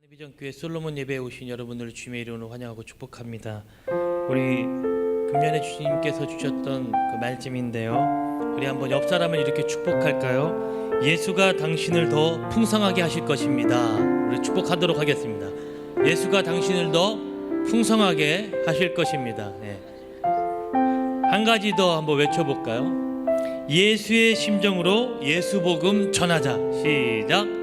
비전교회 솔로몬 예배에 오신 여러분을 주님의 이름으로 환영하고 축복합니다. 우리 금년에 주님께서 주셨던 그 말씀인데요, 우리 한번 옆 사람을 이렇게 축복할까요? 예수가 당신을 더 풍성하게 하실 것입니다. 우리 축복하도록 하겠습니다. 예수가 당신을 더 풍성하게 하실 것입니다. 네. 한 가지 더 한번 외쳐볼까요? 예수의 심정으로 예수 복음 전하자. 시작.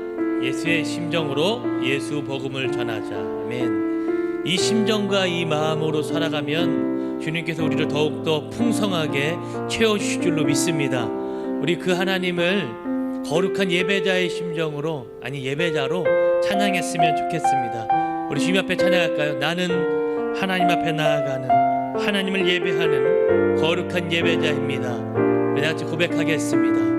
예수의 심정으로 예수 복음을 전하자. 아멘. 이 심정과 이 마음으로 살아가면 주님께서 우리를 더욱더 풍성하게 채워주실 줄로 믿습니다. 우리 그 하나님을 거룩한 예배자의 심정으로, 아니 예배자로 찬양했으면 좋겠습니다. 우리 주님 앞에 찬양할까요? 나는 하나님 앞에 나아가는, 하나님을 예배하는 거룩한 예배자입니다. 우리 다 같이 고백하겠습니다.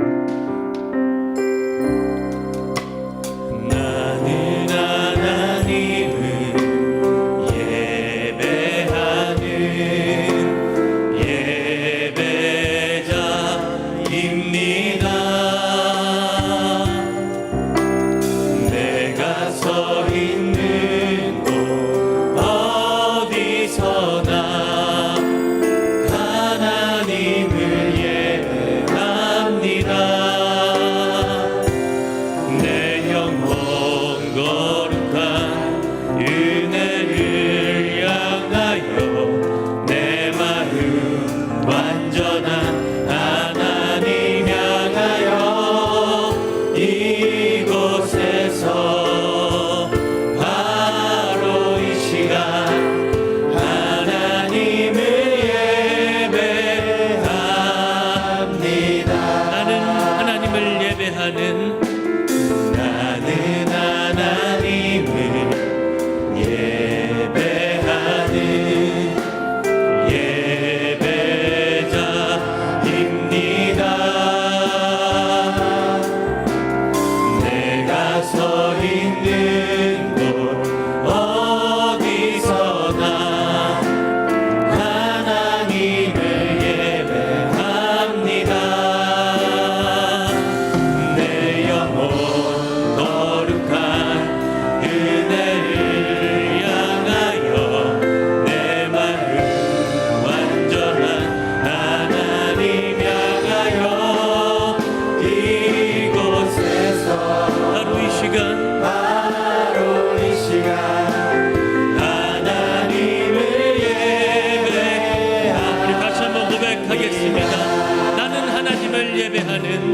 하나님을 예배합니다.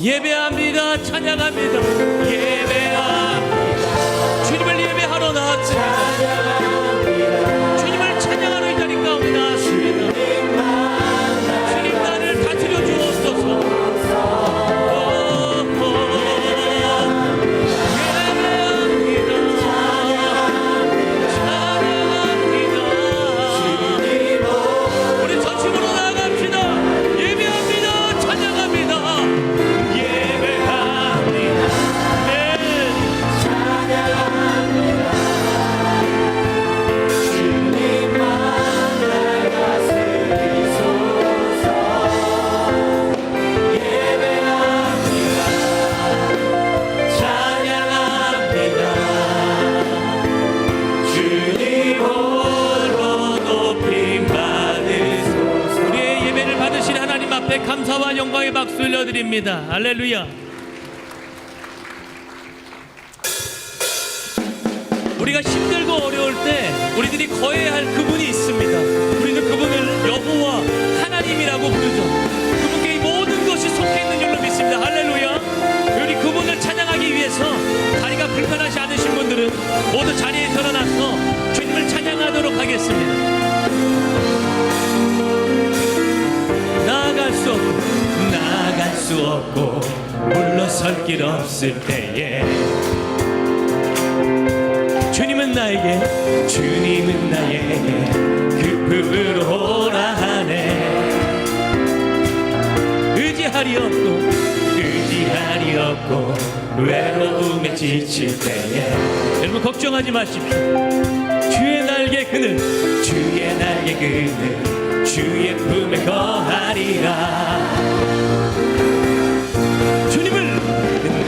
예배합니다. 찬양합니다. 예배합니다. 주님을 예배하러 나왔습니다. 주님을 찬양하러 이 자리 가운데 나왔습니다. 주님 나를 다스려 주옵소서. 감사와 영광의 박수 올려드립니다. 할렐루야. 우리가 힘들고 어려울 때 우리들이 거해야 할 그분이 있습니다. 우리는 그분을 여호와 하나님이라고 부르죠. 그분께 이 모든 것이 속해 있는 줄로 믿습니다. 할렐루야. 우리 그분을 찬양하기 위해서 다리가 불편하지 않으신 분들은 모두 자리에 일어나서 주님을 찬양하도록 하겠습니다. 나아갈 수 없고 물러설 길 없을 때에 주님은 나에게 그 품으로 오라 하네. 의지할이 없고 외로움에 지칠 때에 여러분 걱정하지 마십시오. 주의 날개 그늘 주의 품에 거하리라. 주님을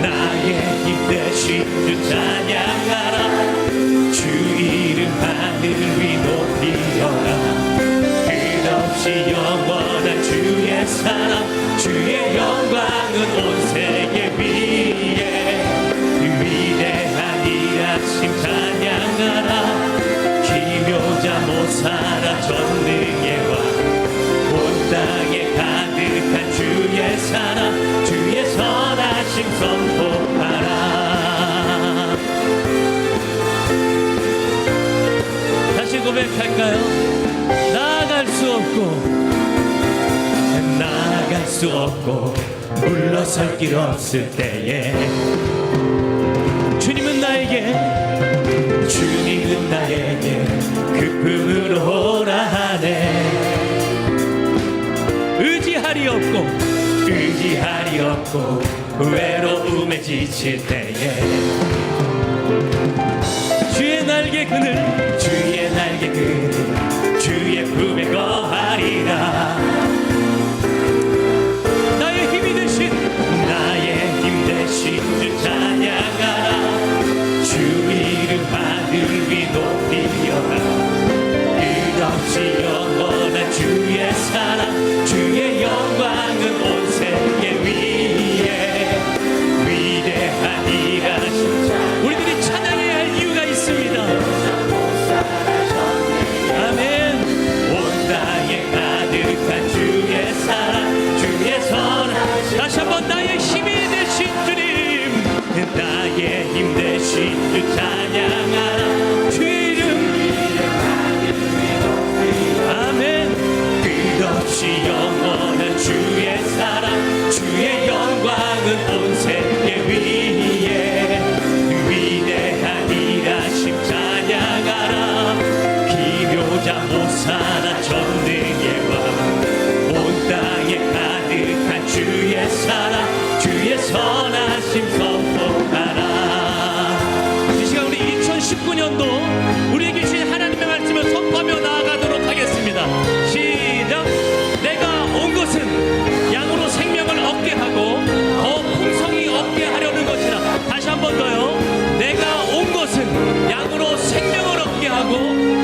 나의 힘 대신 주 찬양하라. 주 이름 하늘 위 높이어라. 끝없이 영원한 주의 사랑, 주의 영광은 온 세계 위에. 위대한 일하심 찬양하라. 기묘자 모사라 전능의 왕, 온 땅에 가득한 주의 사랑, 주의 선하심 선포하라. 다시 고백할까요? 나아갈 수 없고 물러설 길 없을 때에 주님은 나에게 그 품으로 오라 하네. 의지할이 없고 외로움에 지칠 때에 주의 날개 그늘 주의 품에 거하리라. 나의 힘 대신 주 찬양하라. 주 이름 하늘 위 높이어라. 끝없이 영원한 주의 사랑, 주의 영광은 온 세계 위에. 위대한 일하심 우리들이 찬양해야 할 이유가 있습니다. 아멘. 온 땅에 가득한 주의 사랑, 주의 선하심. 다시 한번 나의 힘이 되신 주님, 나의 힘 대신 주 찬양하라. 주의 이름 아멘. 끝없이 영원한 주의 사랑, 주의 영광은 온 세계 위에. 위대한 일하심 찬양하라. 기묘자 모사라 전능의 왕, 온 땅에 가득한 주의 사랑, 주의 선하심 선포하라. 이 시간 우리 2019년도 우리에게 주신 하나님의 말씀을 선포하며 나아가도록 하겠습니다. 시작. 내가 온 것은 양으로 생명을 얻게 하고 더 풍성히 얻게 하려는 것이라. 다시 한 번 더요. 내가 온 것은 양으로 생명을 얻게 하고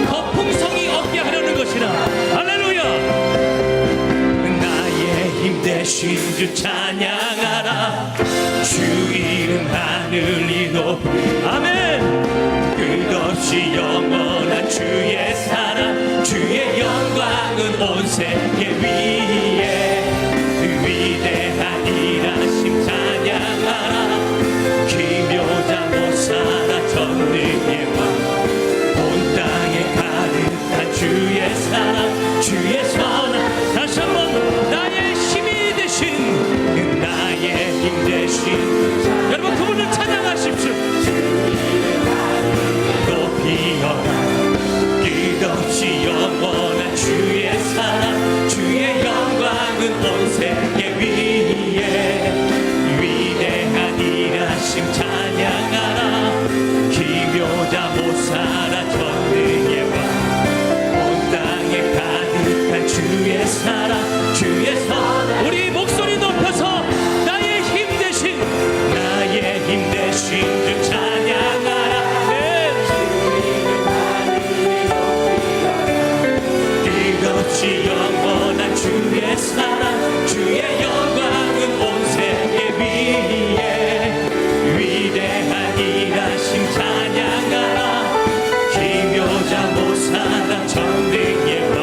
더 풍성히 얻게 하려는 것이라. 할렐루야. 나의 힘 대신 주 찬양하라. 주 이름 하늘이 높이. 아멘. 끝없이 영원한 주의 사랑, 주의 영광은 온 세계 위에. 위대한 일하심 찬양하라. 주의 선 다시 한번 나의 힘이 되신 나의 힘 되신 여러분 그분을 찬양하십시오. 높이어라 끝없이 영원한 주의 사랑 주의 영광은 온 세계 위에 위대한 일하심 찬양하라 기묘자 호사라 전능의 왕 땅에 가득한 주의 사랑 주의 선 우리 목소리 높여서 나의 힘 대신 주 찬양하라 네. 끝없이 영원한 주의 사랑 주의 영광은 온 세계 위에 위대한 일하심 찬양하라 기묘자 모사라 전능의 왕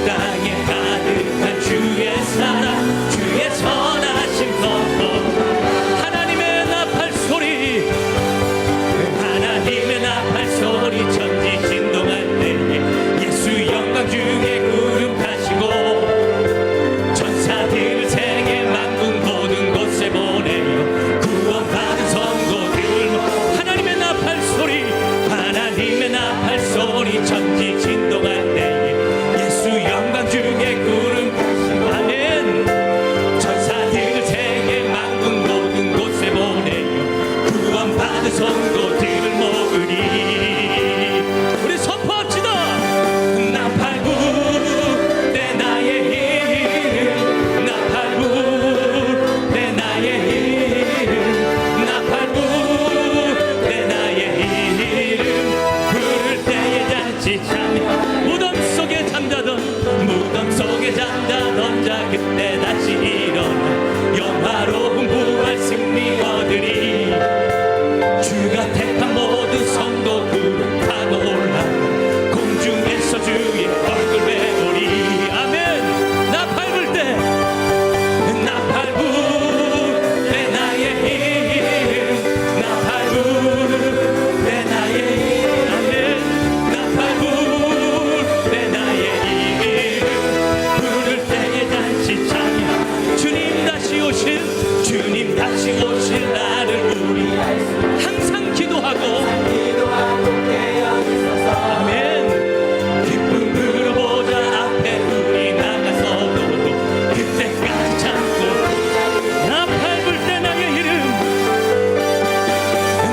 땅에 가득한 주의 사랑 주의 선하심 선포 하나님의 나팔 소리 하나님의 나팔 소리 천지 진동할 때에 예수 영광 중에 구름 타시고 전사들을 세계 만국 모든 곳에 보내요 구원받은 성도들 하나님의 나팔 소리 하나님의 나팔 소리 천지 진동할 때에 예수 영광 중에 구름 타시고 아멘 전사들을 세계 만국 모든 곳에 보내요 구원받은 성도들을 모으리 우리 선포합시다 나팔 불때 나의 힘 나팔 불때 나의 힘 나팔 불때 나의 힘 부를 때에 잔치 참여 무덤 속에 잠자던 자 그때 다시 일어나 영화로운 부활 승리 얻으리 주가 택한 모든 성도들 타고 올라 공중에서 주의 얼굴 배우리 아멘 나팔 불때 나팔 불때 나의 힘 나팔 불때 나의 힘 아멘 나팔 불때 나의 힘 부를 때에 다시 찬양 주님 다시 오실 날을 우리 항상 기도하고 아멘 기쁨으로 보자 앞에 우리 나가서도 그때까지 참고 나팔 불 때 나의 이름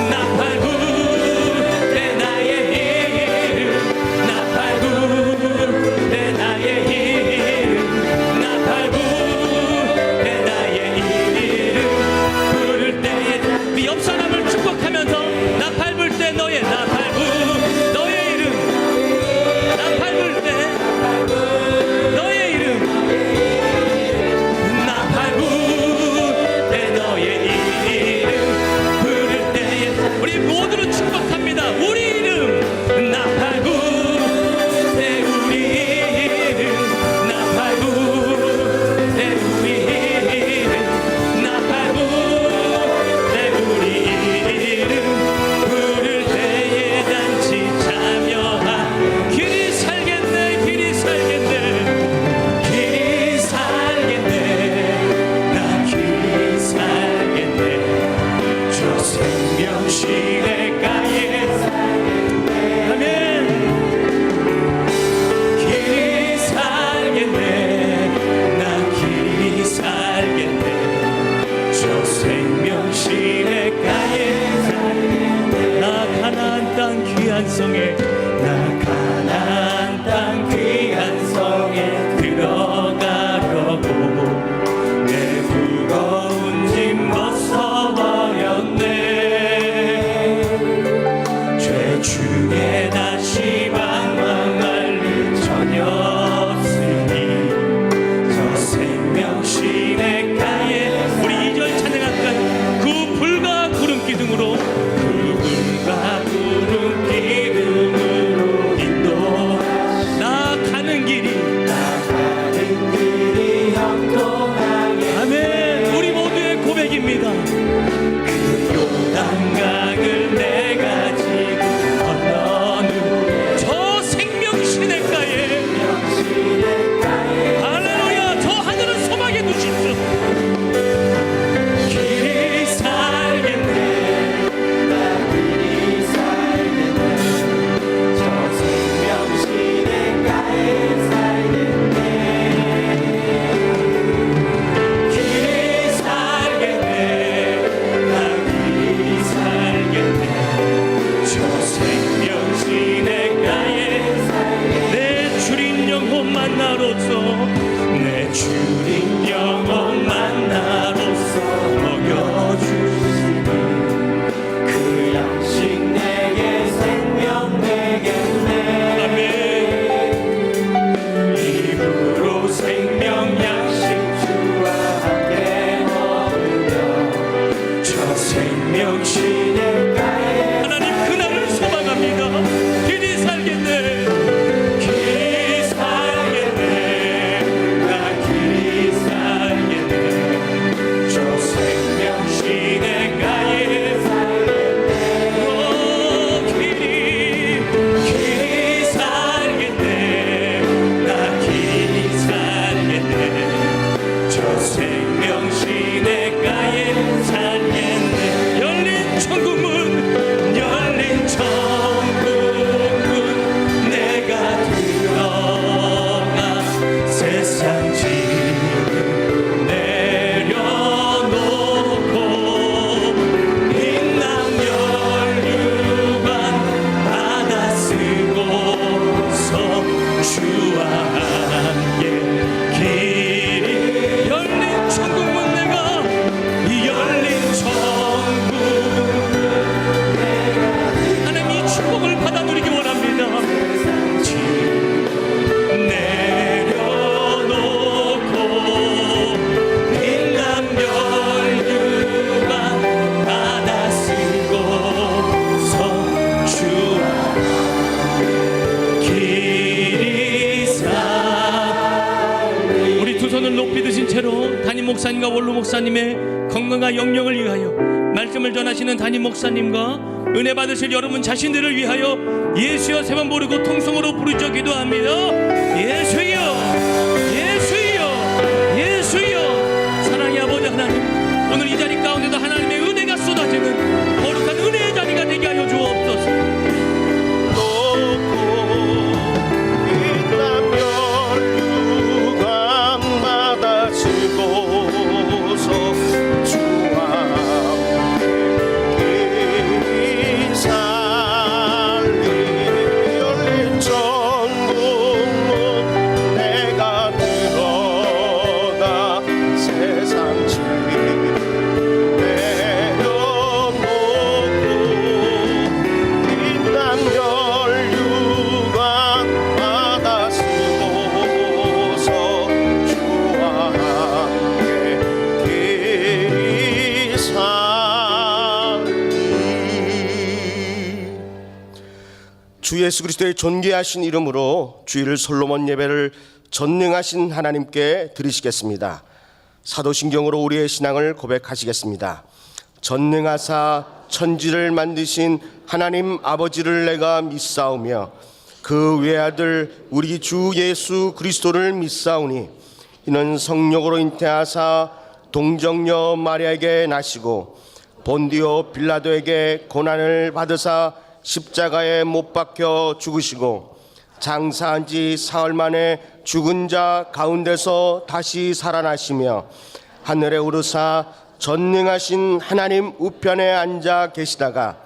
나팔 불 때 나의 이름 나팔 불 때 나의 이름 나팔 불 때 나의 이름 부를 때에 우리 옆 사람을 축복하면서 나팔 불 때 너의 나팔 불 너의 이름 나팔 불 때 너의 이름 나팔 불 때 너의 이름 부를 때에 우리 모두를 축복합니다. 우리 이름 나팔 불 때 우리 이름 나팔 불 때 우리 이름 나팔 불 때 우리 이름 부를 때에 잔치 참여하 길이 살겠네 길이 살겠네 길이 살겠네 나 길이 살겠네 저 생명 시내가에 아멘 길이 살겠네 나 길이 살겠네 저 생명 시내가에 살겠네 나 가나안 땅 귀한 성에 나 가나안 땅 귀한 성에 들어가려고 내 무거운 짐 벗어버렸네 죄 중에 다시 방황할 일 전혀 없으니 저 생명 시내가에 우리 2절 찬양할까요? 그 불과 구름 기둥으로 그 불과 구름 기둥으로 인도 나 가는 길이 형통하게 아멘 우리 모두의 고백입니다. 그 요단강을 내가 지금 건너는 주님 영원 만나로서 먹여주시니 그 양식 내게 생명 되겠네. 아멘. 입으로 생명 양식 주와 함께 먹으며 저 생명 시내가에 하나님 그날을 소망합니다. 길이 살겠네. 길이 살겠네. 나 길이 살겠네. 저 생명 시내가에 살겠네. 오 길이 살겠네. 나 길이 살겠네. 저 생명 시내가에 살겠네. 열린 천국문 열린 천국문 내가 들어가 세상 짐 내려놓고 빛난 멸류관 받아 쓰고서 주와 함께 길이 열린 천국문 내가 이 열린 천국 하나님 이 축복을 받아 누리기 원합니다. 내려놓고 빛난 멸류관 받아 쓰고서 주와 길이 살리. 우리 두 손을 높이 드신 채로 담임 목사님과 원로 목사님의 건강과 영령을 위하여 말씀을 전하시는 담임 목사님과 은혜 받으실 여러분 자신들을 위하여 예수여 세번 부르고 통성으로 부르짖어 기도합니다. 예수여 예수여 예수여. 사랑의 아버지 하나님, 오늘 이 자리 가운데도 하나님의 은혜가 쏟아지는 거룩한 은혜의 자리가 되게 하여 주옵소서. 빛난 멸류관 받아 쓰고서 주와 함께 살리. 열린 천국문 내가 들어가 세상 짐 내려놓고 빛난 멸류관 받아 쓰고서 주와 함께 길이 살리. 주 예수 그리스도의 존귀하신 이름으로 주일 솔로몬 예배를 전능하신 하나님께 드리시겠습니다. 사도신경으로 우리의 신앙을 고백하시겠습니다. 전능하사 천지를 만드신 하나님 아버지를 내가 믿사오며 그 외아들 우리 주 예수 그리스도를 믿사오니 이는 성령으로 잉태하사 동정녀 마리아에게 나시고 본디오 빌라도에게 고난을 받으사 십자가에 못 박혀 죽으시고 장사한 지 사흘 만에 죽은 자 가운데서 다시 살아나시며 하늘에 오르사 전능하신 하나님 우편에 앉아 계시다가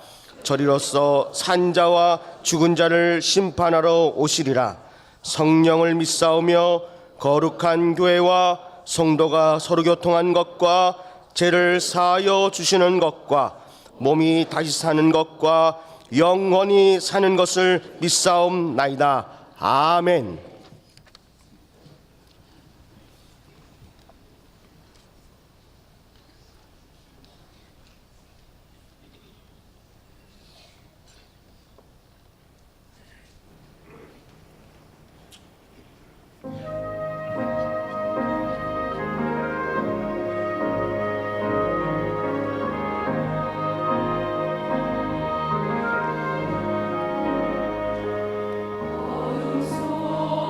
저리로서 산자와 죽은 자를 심판하러 오시리라. 성령을 믿사오며 거룩한 교회와 성도가 서로 교통한 것과 죄를 사하여 주시는 것과 몸이 다시 사는 것과 영원히 사는 것을 믿사옵나이다. 아멘. 어둠 속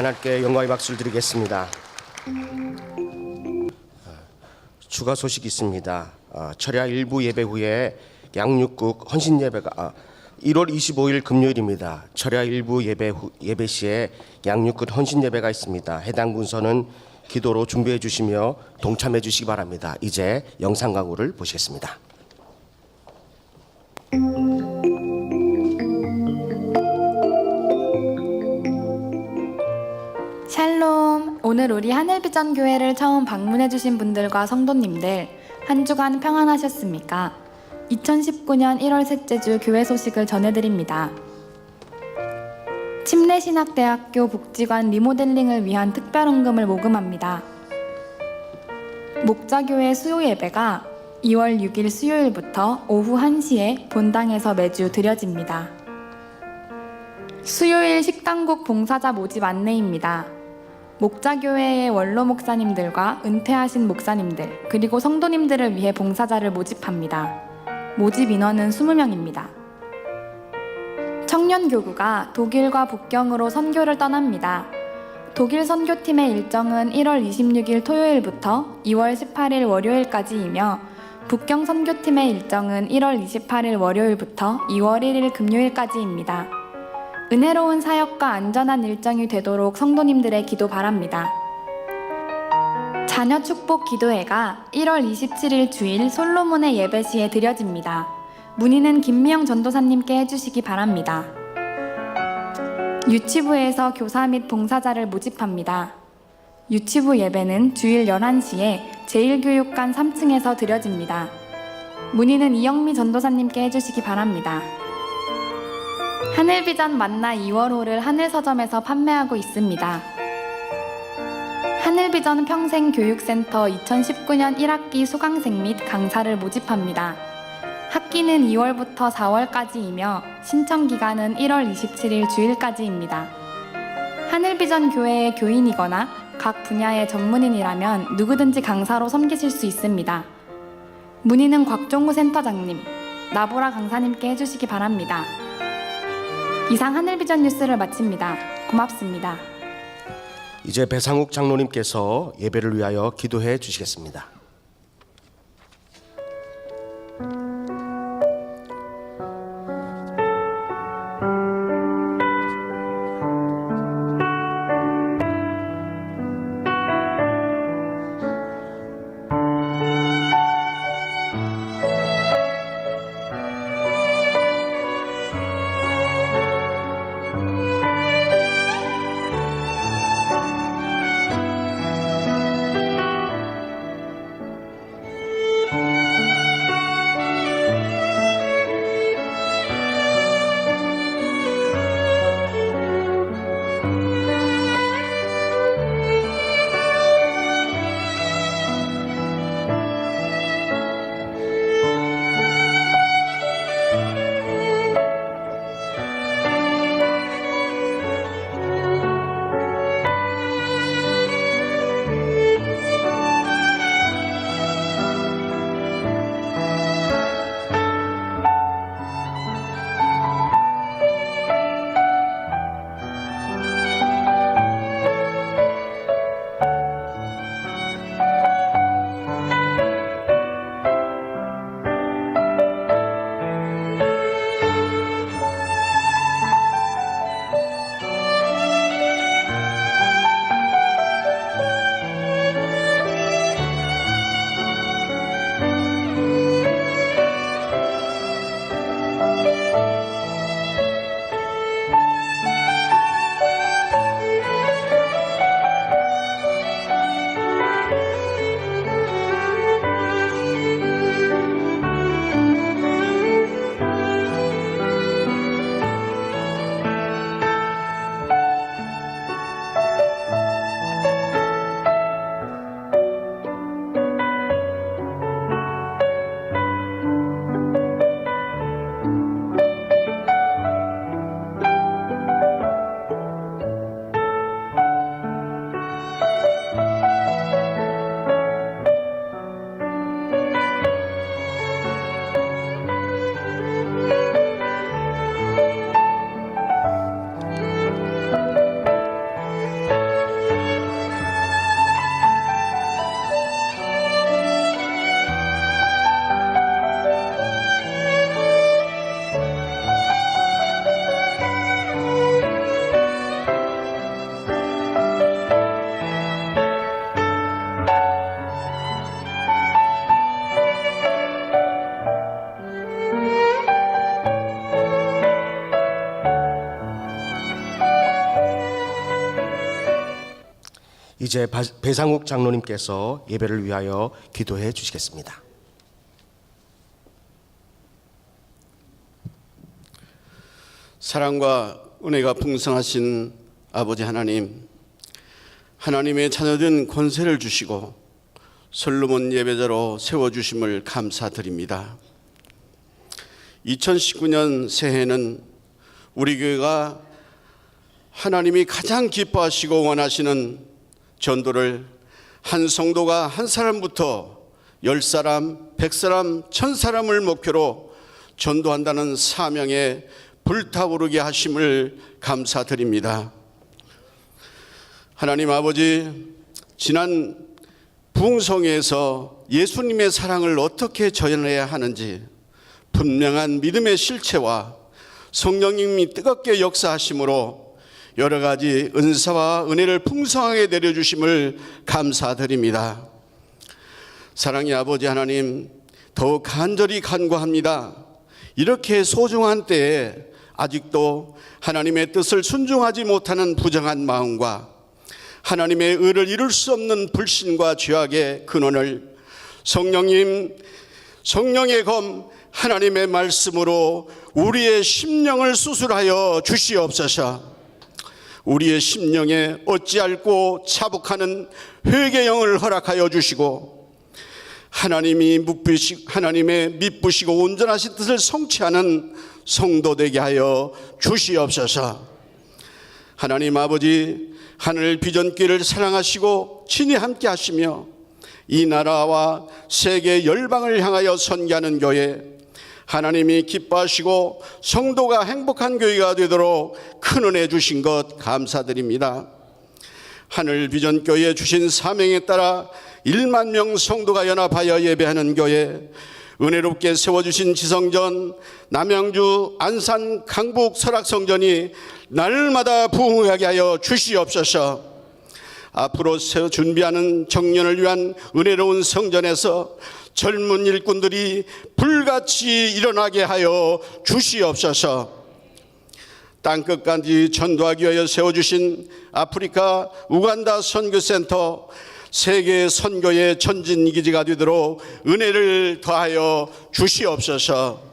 하나님께 영광의 박수를 드리겠습니다. 추가 소식이 있습니다. 철야 일부 예배 후에 양육국 헌신 예배가 1월 25일 금요일입니다. 철야 일부 예배 시에 양육국 헌신 예배가 있습니다. 해당 문서는 기도로 준비해 주시며 동참해 주시기 바랍니다. 이제 영상 강구를 보시겠습니다. 샬롬! 오늘 우리 하늘비전 교회를 처음 방문해주신 분들과 성도님들 한 주간 평안하셨습니까? 2019년 1월 셋째 주 교회 소식을 전해드립니다. 침례신학대학교 복지관 리모델링을 위한 특별헌금을 모금합니다. 목자교회 수요예배가 2월 6일 수요일부터 오후 1시에 본당에서 매주 드려집니다. 수요일 식당국 봉사자 모집 안내입니다. 목자교회의 원로 목사님들과 은퇴하신 목사님들 그리고 성도님들을 위해 봉사자를 모집합니다. 모집 인원은 20명입니다. 청년교구가 독일과 북경으로 선교를 떠납니다. 독일 선교팀의 일정은 1월 26일 토요일부터 2월 18일 월요일까지이며 북경 선교팀의 일정은 1월 28일 월요일부터 2월 1일 금요일까지입니다. 은혜로운 사역과 안전한 일정이 되도록 성도님들의 기도 바랍니다. 자녀 축복 기도회가 1월 27일 주일 솔로몬의 예배 시에 드려집니다. 문의는 김미영 전도사님께 해주시기 바랍니다. 유치부에서 교사 및 봉사자를 모집합니다. 유치부 예배는 주일 11시에 제1교육관 3층에서 드려집니다. 문의는 이영미 전도사님께 해주시기 바랍니다. 하늘비전 만나 2월호를 하늘서점에서 판매하고 있습니다. 하늘비전 평생교육센터 2019년 1학기 수강생 및 강사를 모집합니다. 학기는 2월부터 4월까지이며 신청기간은 1월 27일 주일까지입니다. 하늘비전 교회의 교인이거나 각 분야의 전문인이라면 누구든지 강사로 섬기실 수 있습니다. 문의는 곽종우 센터장님, 나보라 강사님께 해주시기 바랍니다. 이상 하늘비전 뉴스를 마칩니다. 고맙습니다. 이제 배상욱 장로님께서 예배를 위하여 기도해 주시겠습니다. 이제 배상욱 장로님께서 예배를 위하여 기도해 주시겠습니다. 사랑과 은혜가 풍성하신 아버지 하나님, 하나님의 자녀된 권세를 주시고 솔로몬 예배자로 세워주심을 감사드립니다. 2019년 새해는 우리 교회가 하나님이 가장 기뻐하시고 원하시는 전도를 한 성도가 한 사람부터 10사람, 100사람, 1000사람을 목표로 전도한다는 사명에 불타오르게 하심을 감사드립니다. 하나님 아버지, 지난 부흥성회에서 예수님의 사랑을 어떻게 전해야 하는지 분명한 믿음의 실체와 성령님이 뜨겁게 역사하심으로 여러 가지 은사와 은혜를 풍성하게 내려주심을 감사드립니다. 사랑의 아버지 하나님, 더욱 간절히 간구합니다. 이렇게 소중한 때에 아직도 하나님의 뜻을 순종하지 못하는 부정한 마음과 하나님의 의를 이룰 수 없는 불신과 죄악의 근원을 성령님, 성령의 검 하나님의 말씀으로 우리의 심령을 수술하여 주시옵소서. 우리의 심령에 어찌할꼬 차복하는 회개영을 허락하여 주시고 하나님의 미쁘시고 온전하신 뜻을 성취하는 성도 되게 하여 주시옵소서. 하나님 아버지, 하늘 비전길을 사랑하시고 친히 함께 하시며 이 나라와 세계 열방을 향하여 선교하는 교회, 하나님이 기뻐하시고 성도가 행복한 교회가 되도록 큰 은혜 주신 것 감사드립니다. 하늘 비전교회에 주신 사명에 따라 1만 명 성도가 연합하여 예배하는 교회, 은혜롭게 세워주신 지성전, 남양주, 안산, 강북, 설악성전이 날마다 부흥하게 하여 주시옵소서. 앞으로 준비하는 청년을 위한 은혜로운 성전에서 젊은 일꾼들이 불같이 일어나게 하여 주시옵소서. 땅끝까지 전도하기 위하여 세워주신 아프리카 우간다 선교센터, 세계 선교의 전진기지가 되도록 은혜를 더하여 주시옵소서.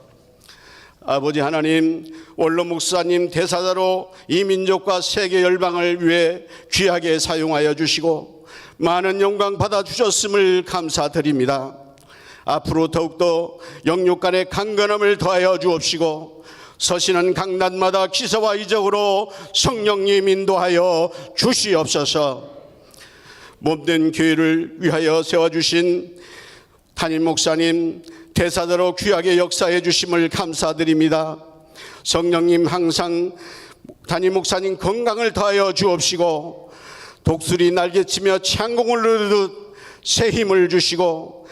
아버지 하나님, 원로 목사님 대사자로 이 민족과 세계 열방을 위해 귀하게 사용하여 주시고 많은 영광 받아 주셨음을 감사드립니다. 앞으로 더욱더 영육 간의 강건함을 더하여 주옵시고 서시는 강단마다 기사와 이적으로 성령님 인도하여 주시옵소서. 몸된 교회를 위하여 세워주신 담임 목사님 대사자로 귀하게 역사해 주심을 감사드립니다. 성령님 항상 담임 목사님 건강을 더하여 주옵시고 독수리 날개치며 창공을 누르듯 새 힘을 주시고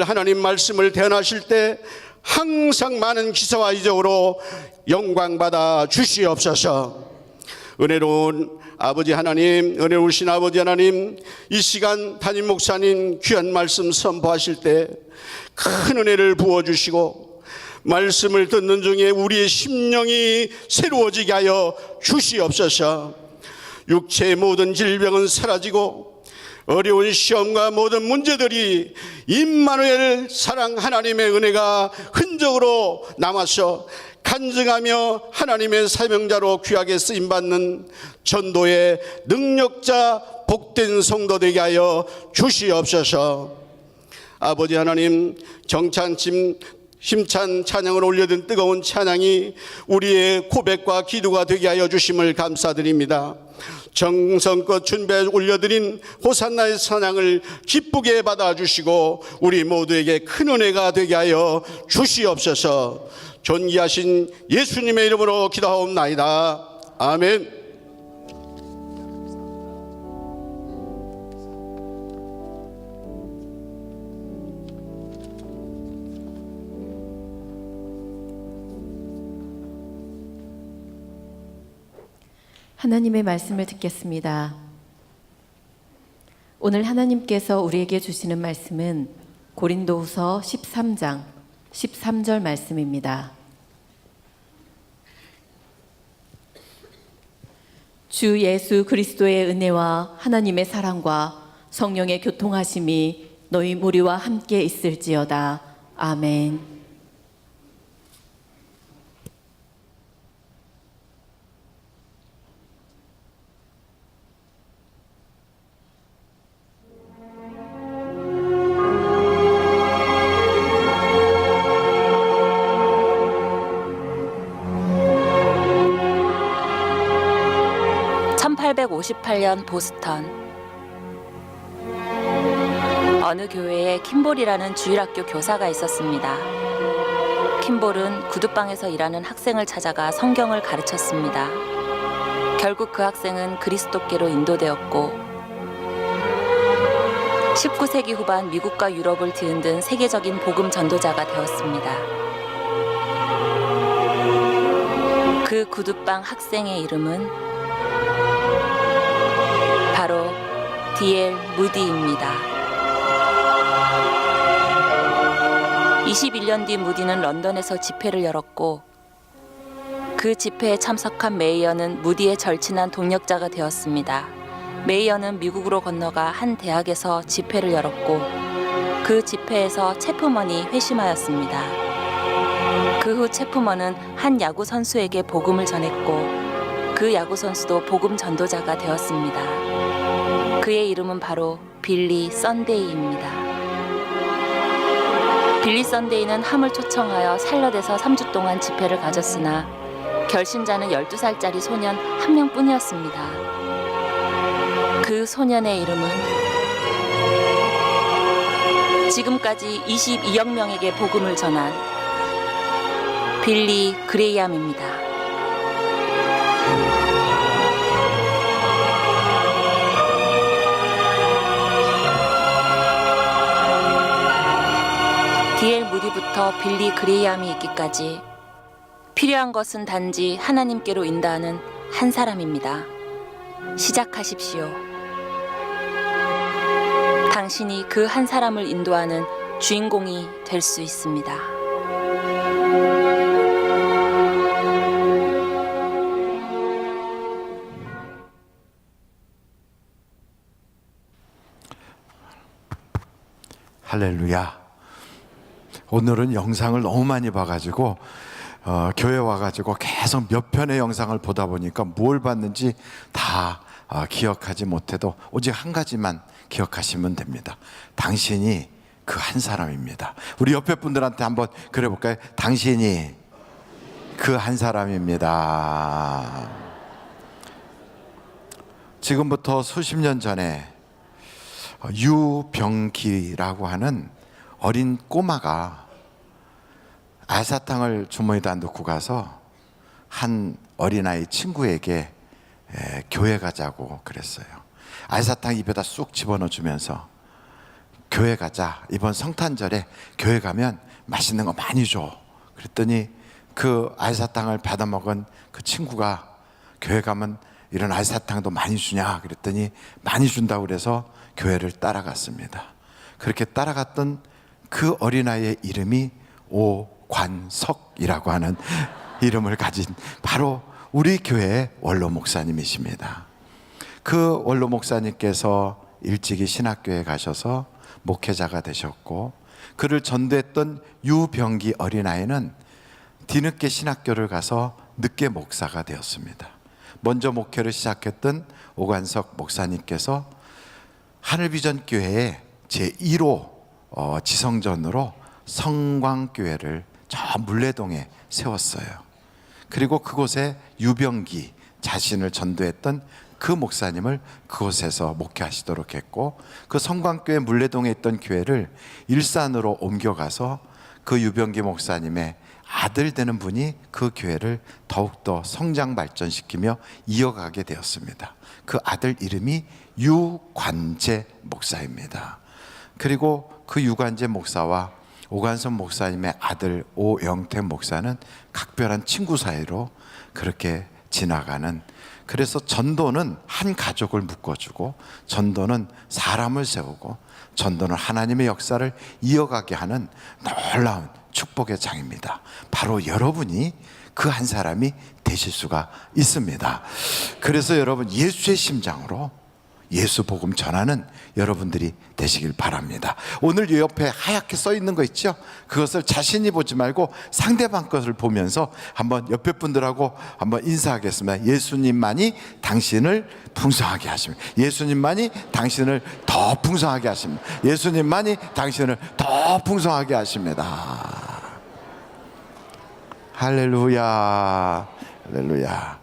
하나님 말씀을 대언하실 때 항상 많은 기사와 이적으로 영광받아 주시옵소서. 은혜로운 아버지 하나님, 은혜로우신 아버지 하나님, 이 시간 담임 목사님 귀한 말씀 선포하실 때 큰 은혜를 부어주시고 말씀을 듣는 중에 우리의 심령이 새로워지게 하여 주시옵소서. 육체의 모든 질병은 사라지고 어려운 시험과 모든 문제들이 임마누엘 사랑 하나님의 은혜가 흔적으로 남아서 간증하며 하나님의 사명자로 귀하게 쓰임받는 전도의 능력자 복된 성도 되게 하여 주시옵소서. 아버지 하나님, 정찬심 힘찬 찬양을 올려든 뜨거운 찬양이 우리의 고백과 기도가 되게 하여 주심을 감사드립니다. 정성껏 준비해 올려드린 호산나의 찬양을 기쁘게 받아주시고 우리 모두에게 큰 은혜가 되게 하여 주시옵소서. 존귀하신 예수님의 이름으로 기도하옵나이다. 아멘. 하나님의 말씀을 듣겠습니다. 오늘 하나님께서 우리에게 주시는 말씀은 고린도후서 13장 13절 말씀입니다. 주 예수 그리스도의 은혜와 하나님의 사랑과 성령의 교통하심이 너희 무리와 함께 있을지어다. 아멘. (1858년) 보스턴 어느 교회에 킴볼이라는 주일학교 교사가 있었습니다. 킴볼은 구두방에서 일하는 학생을 찾아가 성경을 가르쳤습니다. 결국 그 학생은 그리스도께로 인도되었고 19세기 후반 미국과 유럽을 뒤흔든 세계적인 복음 전도자가 되었습니다. 그 구두방 학생의 이름은 바로 D.L. 무디입니다. 21년 뒤 무디는 런던에서 집회를 열었고 그 집회에 참석한 메이어는 무디의 절친한 동력자가 되었습니다. 메이어는 미국으로 건너가 한 대학에서 집회를 열었고 그 집회에서 체프먼이 회심하였습니다. 그 후 체프먼은 한 야구 선수에게 복음을 전했고 그 야구 선수도 복음 전도자가 되었습니다. 그의 이름은 바로 빌리 썬데이입니다. 빌리 썬데이는 함을 초청하여 샬럿에서 3주 동안 집회를 가졌으나 결신자는 12살짜리 소년 한 명뿐이었습니다. 그 소년의 이름은 지금까지 22억 명에게 복음을 전한 빌리 그레이엄입니다. 있기부터 빌리 그레이엄이 있기까지 필요한 것은 단지 하나님께로 인도하는 한 사람입니다. 시작하십시오. 당신이 그 한 사람을 인도하는 주인공이 될 수 있습니다. 할렐루야. 오늘은 영상을 너무 많이 봐가지고 교회 와가지고 계속 몇 편의 영상을 보다 보니까 뭘 봤는지 다 기억하지 못해도 오직 한 가지만 기억하시면 됩니다. 당신이 그 한 사람입니다. 우리 옆에 분들한테 한번 그래 볼까요? 당신이 그 한 사람입니다. 지금부터 수십 년 전에 유병기라고 하는 어린 꼬마가 알사탕을 주머니에다 넣고 가서 한 어린아이 친구에게 교회 가자고 그랬어요. 알사탕 입에다 쑥 집어넣어 주면서 교회 가자, 이번 성탄절에 교회 가면 맛있는 거 많이 줘. 그랬더니 그 알사탕을 받아 먹은 그 친구가 교회 가면 이런 알사탕도 많이 주냐 그랬더니 많이 준다고 그래서 교회를 따라갔습니다. 그렇게 따라갔던 그 어린아이의 이름이 오관석이라고 하는 이름을 가진 바로 우리 교회의 원로 목사님이십니다. 그 원로 목사님께서 일찍이 신학교에 가셔서 목회자가 되셨고, 그를 전도했던 유병기 어린아이는 뒤늦게 신학교를 가서 늦게 목사가 되었습니다. 먼저 목회를 시작했던 오관석 목사님께서 하늘비전교회의 제1호 지성전으로 성광교회를 저 물레동에 세웠어요. 그리고 그곳에 유병기 자신을 전도했던 그 목사님을 그곳에서 목회하시도록 했고, 그 성광교회 물레동에 있던 교회를 일산으로 옮겨가서 그 유병기 목사님의 아들 되는 분이 그 교회를 더욱더 성장 발전시키며 이어가게 되었습니다. 그 아들 이름이 유관재 목사입니다. 그리고 그 유관재 목사와 오관석 목사님의 아들 오영태 목사는 각별한 친구 사이로 그렇게 지나가는, 그래서 전도는 한 가족을 묶어주고, 전도는 사람을 세우고, 전도는 하나님의 역사를 이어가게 하는 놀라운 축복의 장입니다. 바로 여러분이 그 한 사람이 되실 수가 있습니다. 그래서 여러분, 예수의 심장으로 예수 복음 전하는 여러분들이 되시길 바랍니다. 오늘 이 옆에 하얗게 써 있는 거 있죠? 그것을 자신이 보지 말고 상대방 것을 보면서 한번 옆에 분들하고 한번 인사하겠습니다. 예수님만이 당신을 풍성하게 하십니다. 예수님만이 당신을 더 풍성하게 하십니다. 예수님만이 당신을 더 풍성하게 하십니다. 할렐루야, 할렐루야.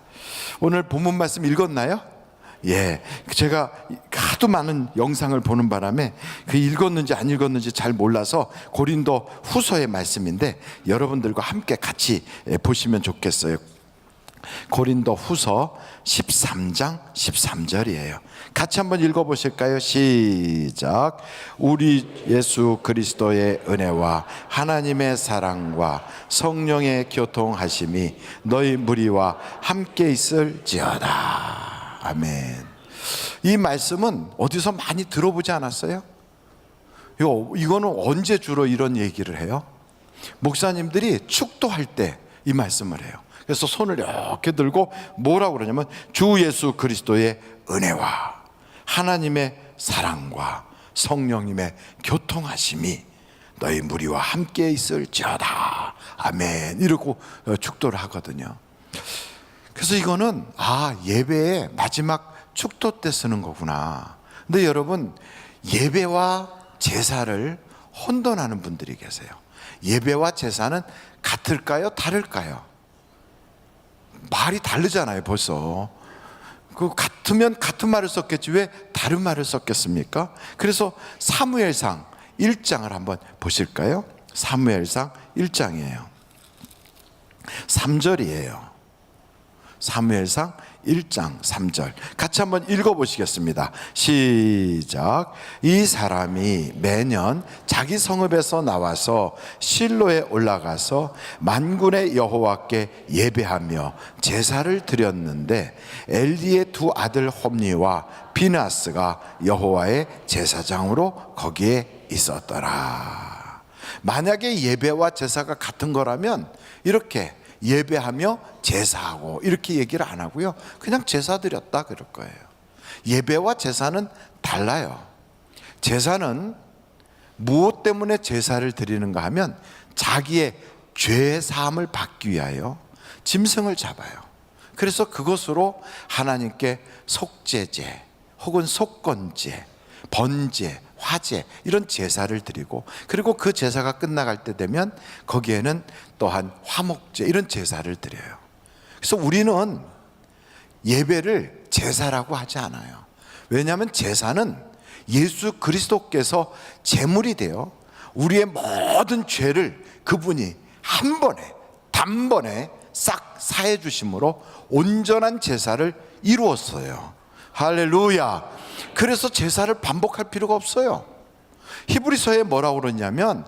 오늘 본문 말씀 읽었나요? 예, 제가 하도 많은 영상을 보는 바람에 그 읽었는지 안 읽었는지 잘 몰라서 고린도 후서의 말씀인데 여러분들과 함께 같이 보시면 좋겠어요. 고린도 후서 13장 13절이에요. 같이 한번 읽어보실까요? 시작. 우리 예수 그리스도의 은혜와 하나님의 사랑과 성령의 교통하심이 너희 무리와 함께 있을지어다. 아멘. 이 말씀은 어디서 많이 들어보지 않았어요? 이거는 언제 주로 이런 얘기를 해요? 목사님들이 축도할 때 이 말씀을 해요. 그래서 손을 이렇게 들고 뭐라고 그러냐면 주 예수 그리스도의 은혜와 하나님의 사랑과 성령님의 교통하심이 너희 무리와 함께 있을지어다. 아멘. 이러고 축도를 하거든요. 그래서 이거는 예배의 마지막 축도 때 쓰는 거구나. 근데 여러분, 예배와 제사를 혼돈하는 분들이 계세요. 예배와 제사는 같을까요? 다를까요? 말이 다르잖아요. 벌써 그 같으면 같은 말을 썼겠지 왜 다른 말을 썼겠습니까? 그래서 사무엘상 1장을 한번 보실까요? 사무엘상 1장이에요. 3절이에요. 사무엘상 1장 3절 같이 한번 읽어보시겠습니다. 시작. 이 사람이 매년 자기 성읍에서 나와서 실로에 올라가서 만군의 여호와께 예배하며 제사를 드렸는데 엘리의 두 아들 홈니와 비나스가 여호와의 제사장으로 거기에 있었더라. 만약에 예배와 제사가 같은 거라면 이렇게 예배하며 제사하고 이렇게 얘기를 안 하고요, 그냥 제사 드렸다 그럴 거예요. 예배와 제사는 달라요. 제사는 무엇 때문에 제사를 드리는가 하면 자기의 죄 사함을 받기 위하여 짐승을 잡아요. 그래서 그것으로 하나님께 속죄제 혹은 속건제, 번제, 화제 이런 제사를 드리고, 그리고 그 제사가 끝나갈 때 되면 거기에는 또한 화목제 이런 제사를 드려요. 그래서 우리는 예배를 제사라고 하지 않아요. 왜냐하면 제사는 예수 그리스도께서 제물이 되어 우리의 모든 죄를 그분이 한 번에 단번에 싹 사해 주심으로 온전한 제사를 이루었어요. 할렐루야. 그래서 제사를 반복할 필요가 없어요. 히브리서에 뭐라고 그러냐면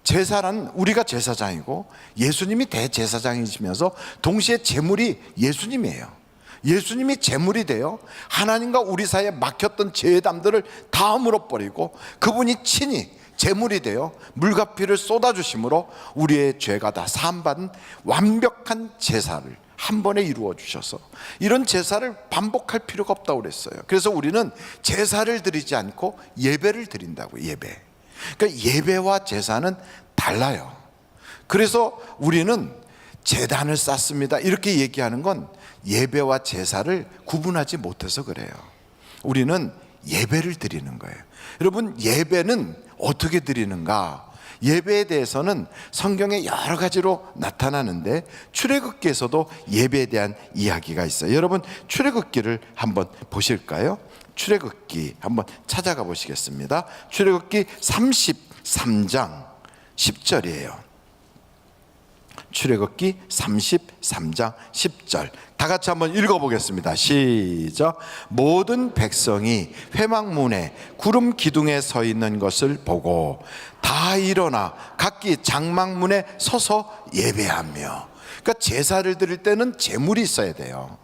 제사란 우리가 제사장이고 예수님이 대제사장이시면서 동시에 제물이 예수님이에요. 예수님이 제물이 되어 하나님과 우리 사이에 막혔던 죄의 담들을 다 물어버리고 그분이 친히 제물이 되어 물과 피를 쏟아주심으로 우리의 죄가 다 사함받은 완벽한 제사를 한 번에 이루어 주셔서 이런 제사를 반복할 필요가 없다고 그랬어요. 그래서 우리는 제사를 드리지 않고 예배를 드린다고. 예배. 그러니까 예배와 제사는 달라요. 그래서 우리는 제단을 쌓습니다 이렇게 얘기하는 건 예배와 제사를 구분하지 못해서 그래요. 우리는 예배를 드리는 거예요. 여러분, 예배는 어떻게 드리는가? 예배에 대해서는 성경에 여러 가지로 나타나는데 출애굽기에서도 예배에 대한 이야기가 있어요. 여러분, 출애굽기를 한번 보실까요? 출애굽기 한번 찾아가 보시겠습니다. 출애굽기 33장 10절이에요. 출애굽기 33장 10절 다 같이 한번 읽어보겠습니다. 시작. 모든 백성이 회막문에 구름 기둥에 서 있는 것을 보고 다 일어나 각기 장막문에 서서 예배하며. 그러니까 제사를 드릴 때는 제물이 있어야 돼요.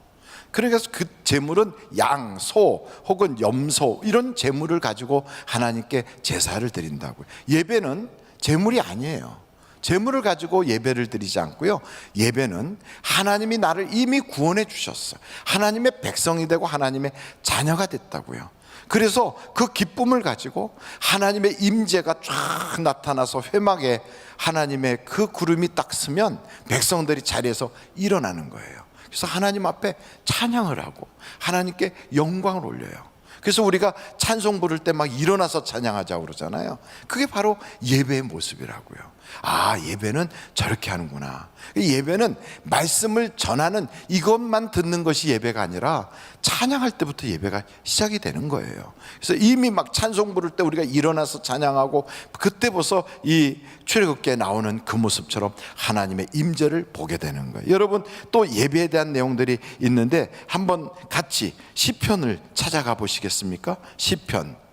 그래서 그 제물은 양, 소 혹은 염소 이런 제물을 가지고 하나님께 제사를 드린다고요. 예배는 제물이 아니에요. 제물을 가지고 예배를 드리지 않고요, 예배는 하나님이 나를 이미 구원해 주셨어요. 하나님의 백성이 되고 하나님의 자녀가 됐다고요. 그래서 그 기쁨을 가지고 하나님의 임재가 쫙 나타나서 회막에 하나님의 그 구름이 딱 서면 백성들이 자리에서 일어나는 거예요. 그래서 하나님 앞에 찬양을 하고 하나님께 영광을 올려요. 그래서 우리가 찬송 부를 때 막 일어나서 찬양하자고 그러잖아요. 그게 바로 예배의 모습이라고요. 아, 예배는 저렇게 하는구나. 예배는 말씀을 전하는 이것만 듣는 것이 예배가 아니라 찬양할 때부터 예배가 시작이 되는 거예요. 그래서 이미 막 찬송 부를 때 우리가 일어나서 찬양하고 그때 벌써 이 출애굽기에 나오는 그 모습처럼 하나님의 임재를 보게 되는 거예요. 여러분, 또 예배에 대한 내용들이 있는데 한번 같이 시편을 찾아가 보시겠습니까? 시편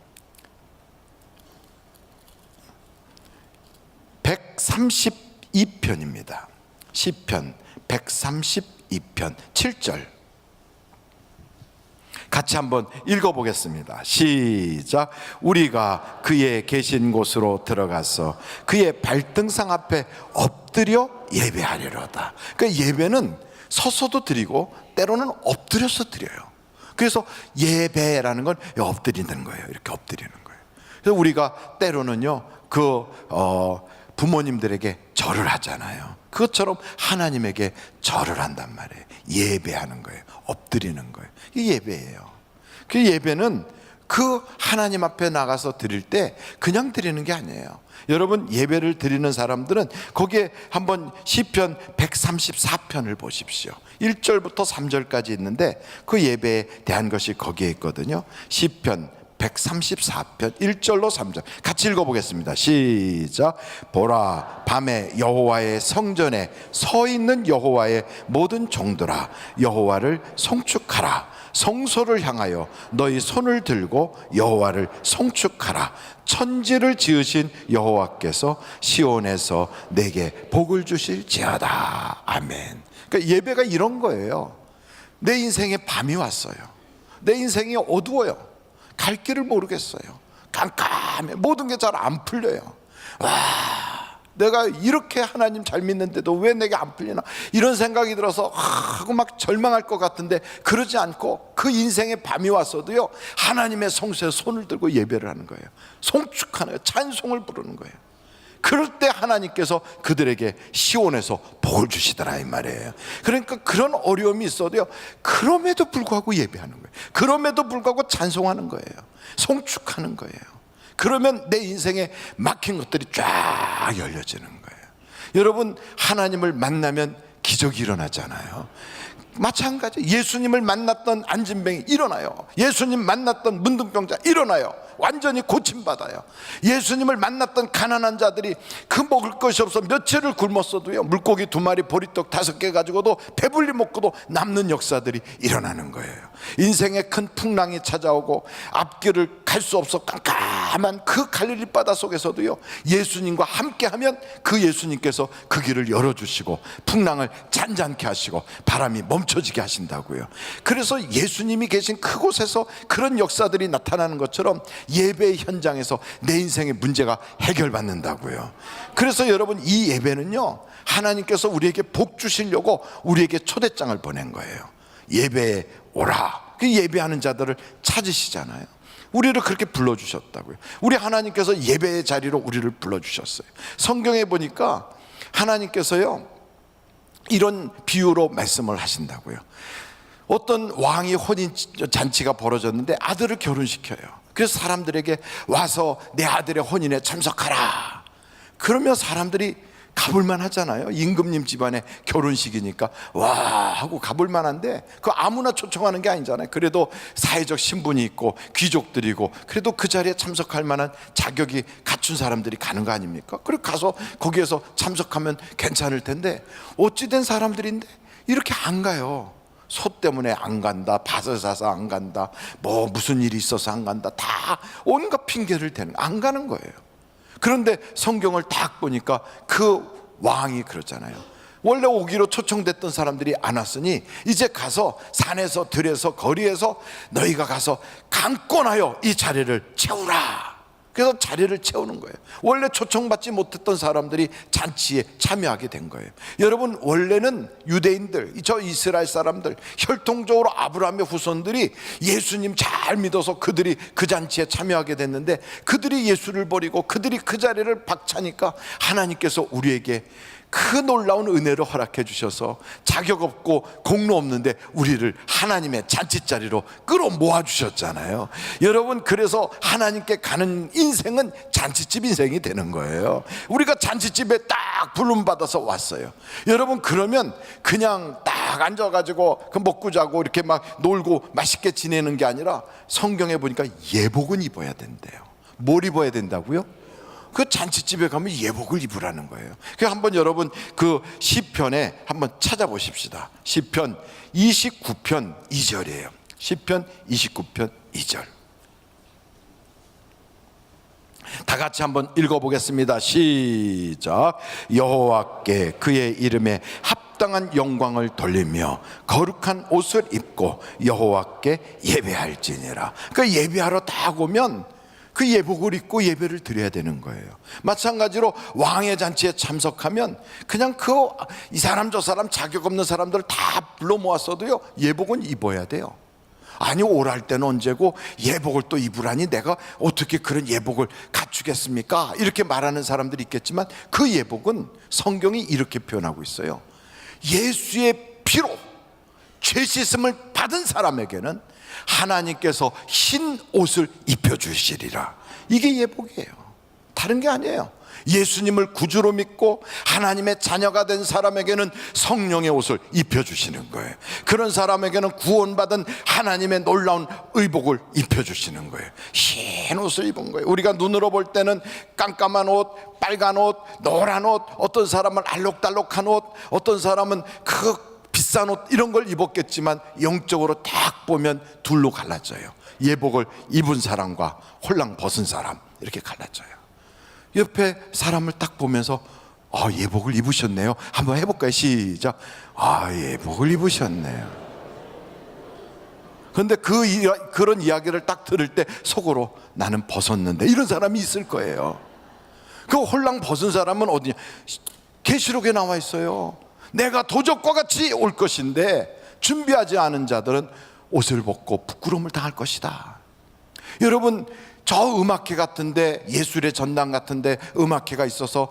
132편입니다. 시편 132편 7절 같이 한번 읽어보겠습니다. 시작. 우리가 그의 계신 곳으로 들어가서 그의 발등상 앞에 엎드려 예배하리로다. 그러니까 예배는 서서도 드리고 때로는 엎드려서 드려요. 그래서 예배라는 건 엎드리는 거예요. 이렇게 엎드리는 거예요. 그래서 우리가 때로는요 부모님들에게 절을 하잖아요. 그것처럼 하나님에게 절을 한단 말이에요. 예배하는 거예요. 엎드리는 거예요. 이게 예배예요. 그 예배는 그 하나님 앞에 나가서 드릴 때 그냥 드리는 게 아니에요. 여러분, 예배를 드리는 사람들은 거기에 한번 시편 134편을 보십시오. 1절부터 3절까지 있는데 그 예배에 대한 것이 거기에 있거든요. 시편 134편 1절로 3절 같이 읽어보겠습니다. 시작. 보라, 밤에 여호와의 성전에 서 있는 여호와의 모든 종들아, 여호와를 송축하라. 성소를 향하여 너희 손을 들고 여호와를 송축하라. 천지를 지으신 여호와께서 시온에서 내게 복을 주실지어다. 아멘. 그러니까 예배가 이런 거예요. 내 인생에 밤이 왔어요. 내 인생이 어두워요. 갈 길을 모르겠어요. 깜깜해. 모든 게 잘 안 풀려요. 내가 이렇게 하나님 잘 믿는데도 왜 내게 안 풀리나, 이런 생각이 들어서 하고 막 절망할 것 같은데, 그러지 않고 그 인생의 밤이 왔어도요, 하나님의 성소에 손을 들고 예배를 하는 거예요. 송축하는 거예요. 찬송을 부르는 거예요. 그럴 때 하나님께서 그들에게 시온에서 복을 주시더라, 이 말이에요. 그러니까 그런 어려움이 있어도요, 그럼에도 불구하고 예배하는 거예요. 그럼에도 불구하고 찬송하는 거예요. 송축하는 거예요. 그러면 내 인생에 막힌 것들이 쫙 열려지는 거예요. 여러분, 하나님을 만나면 기적이 일어나잖아요. 마찬가지. 예수님을 만났던 안진뱅이 일어나요. 예수님 만났던 문둥병자 일어나요. 완전히 고침받아요. 예수님을 만났던 가난한 자들이 그 먹을 것이 없어 며칠을 굶었어도요, 물고기 2마리 보리떡 5개 가지고도 배불리 먹고도 남는 역사들이 일어나는 거예요. 인생에 큰 풍랑이 찾아오고 앞길을 갈 수 없어 깜깜한 그 갈릴리 바다 속에서도요, 예수님과 함께하면 그 예수님께서 그 길을 열어주시고 풍랑을 잔잔케 하시고 바람이 멈춰지게 하신다고요. 그래서 예수님이 계신 그곳에서 그런 역사들이 나타나는 것처럼 예배의 현장에서 내 인생의 문제가 해결받는다고요. 그래서 여러분, 이 예배는요, 하나님께서 우리에게 복 주시려고 우리에게 초대장을 보낸 거예요. 예배에 오라. 그 예배하는 자들을 찾으시잖아요. 우리를 그렇게 불러주셨다고요. 우리 하나님께서 예배의 자리로 우리를 불러주셨어요. 성경에 보니까 하나님께서요, 이런 비유로 말씀을 하신다고요. 어떤 왕이 혼인잔치가 벌어졌는데 아들을 결혼시켜요. 그래서 사람들에게 와서 내 아들의 혼인에 참석하라. 그러면 사람들이 가볼만 하잖아요. 임금님 집안의 결혼식이니까 와 하고 가볼만 한데, 그 아무나 초청하는 게 아니잖아요. 그래도 사회적 신분이 있고 귀족들이고 그래도 그 자리에 참석할 만한 자격이 갖춘 사람들이 가는 거 아닙니까? 그리고 가서 거기에서 참석하면 괜찮을 텐데, 어찌된 사람들인데 이렇게 안 가요. 소 때문에 안 간다, 밭을 사서 안 간다, 뭐 무슨 일이 있어서 안 간다, 다 온갖 핑계를 대는, 안 가는 거예요. 그런데 성경을 딱 보니까 그 왕이 그러잖아요. 원래 오기로 초청됐던 사람들이 안 왔으니 이제 가서 산에서 들에서 거리에서 너희가 가서 강권하여 이 자리를 채우라. 그래서 자리를 채우는 거예요. 원래 초청받지 못했던 사람들이 잔치에 참여하게 된 거예요. 여러분, 원래는 유대인들, 저 이스라엘 사람들, 혈통적으로 아브라함의 후손들이 예수님 잘 믿어서 그들이 그 잔치에 참여하게 됐는데, 그들이 예수를 버리고 그들이 그 자리를 박차니까 하나님께서 우리에게 그 놀라운 은혜를 허락해 주셔서 자격 없고 공로 없는데 우리를 하나님의 잔치자리로 끌어모아 주셨잖아요. 여러분, 그래서 하나님께 가는 인생은 잔치집 인생이 되는 거예요. 우리가 잔치집에 딱 부름받아서 왔어요. 여러분, 그러면 그냥 딱 앉아가지고 그 먹고 자고 이렇게 막 놀고 맛있게 지내는 게 아니라, 성경에 보니까 예복은 입어야 된대요. 뭘 입어야 된다고요? 그 잔치집에 가면 예복을 입으라는 거예요. 그 한번 여러분 그 시편에 한번 찾아보십시다. 시편 29편 2절이에요. 시편 29편 2절. 다 같이 한번 읽어보겠습니다. 시작. 여호와께 그의 이름에 합당한 영광을 돌리며 거룩한 옷을 입고 여호와께 예배할지니라. 그러니까 예배하러 딱 오면 그 예복을 입고 예배를 드려야 되는 거예요. 마찬가지로 왕의 잔치에 참석하면 그냥 이 사람 저 사람 자격 없는 사람들 다 불러 모았어도요, 예복은 입어야 돼요. 아니, 오랄 때는 언제고 예복을 또 입으라니 내가 어떻게 그런 예복을 갖추겠습니까? 이렇게 말하는 사람들이 있겠지만, 그 예복은 성경이 이렇게 표현하고 있어요. 예수의 피로 죄 씻음을 받은 사람에게는 하나님께서 흰 옷을 입혀주시리라. 이게 예복이에요. 다른 게 아니에요. 예수님을 구주로 믿고 하나님의 자녀가 된 사람에게는 성령의 옷을 입혀주시는 거예요. 그런 사람에게는 구원받은 하나님의 놀라운 의복을 입혀주시는 거예요. 흰 옷을 입은 거예요. 우리가 눈으로 볼 때는 깜깜한 옷, 빨간 옷, 노란 옷, 어떤 사람은 알록달록한 옷, 어떤 사람은 그 비싼 옷, 이런 걸 입었겠지만 영적으로 딱 보면 둘로 갈라져요. 예복을 입은 사람과 홀랑 벗은 사람, 이렇게 갈라져요. 옆에 사람을 딱 보면서 예복을 입으셨네요. 한번 해볼까요? 시작. 예복을 입으셨네요. 그런데 그런 이야기를 딱 들을 때 속으로 나는 벗었는데, 이런 사람이 있을 거예요. 그 홀랑 벗은 사람은 어디냐? 계시록에 나와 있어요. 내가 도적과 같이 올 것인데 준비하지 않은 자들은 옷을 벗고 부끄러움을 당할 것이다. 여러분, 저 음악회 같은데, 예술의 전당 같은데 음악회가 있어서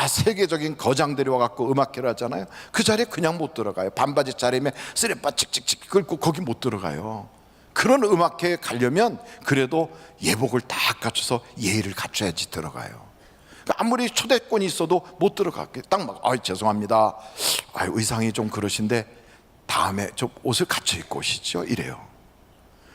세계적인 거장들이 와갖고 음악회를 하잖아요. 그 자리에 그냥 못 들어가요. 반바지 차림에 쓰레빠 칙칙칙 긁고 거기 못 들어가요. 그런 음악회에 가려면 그래도 예복을 딱 갖춰서 예의를 갖춰야지 들어가요. 아무리 초대권이 있어도 못 들어가게. 딱 막 죄송합니다, 의상이 좀 그러신데 다음에 좀 옷을 갖춰 입고 오시죠, 이래요.